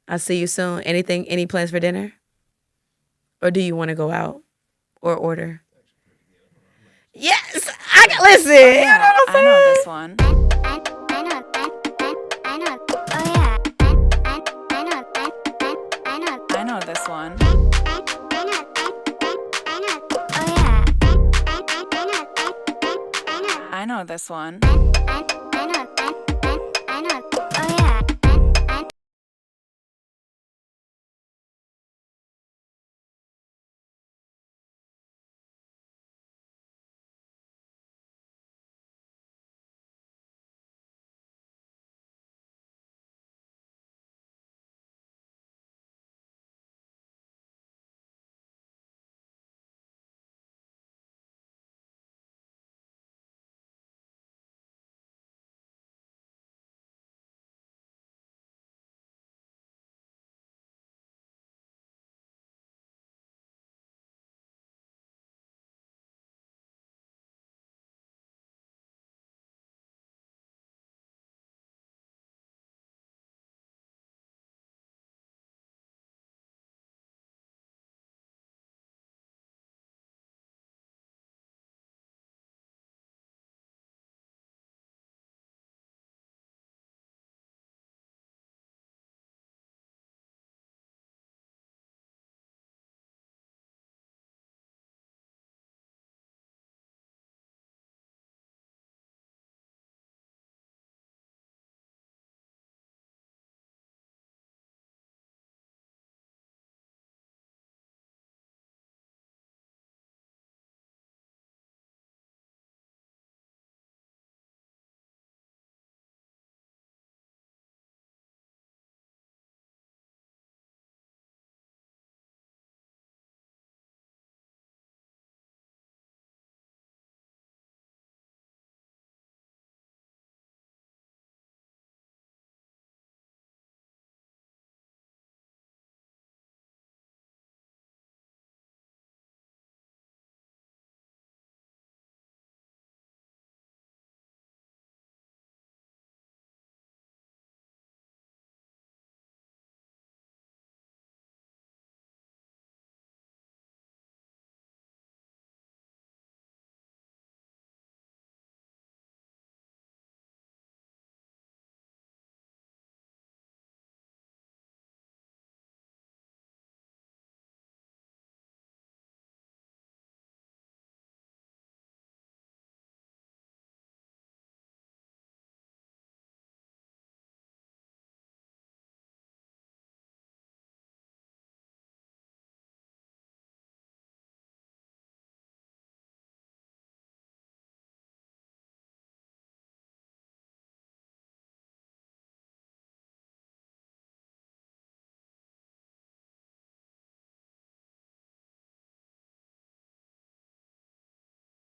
Speaker 1: I'll see you soon. Any plans for dinner? Or do you want to go out or order? Yes, listen.
Speaker 3: I know this one. I know this one. I know this one.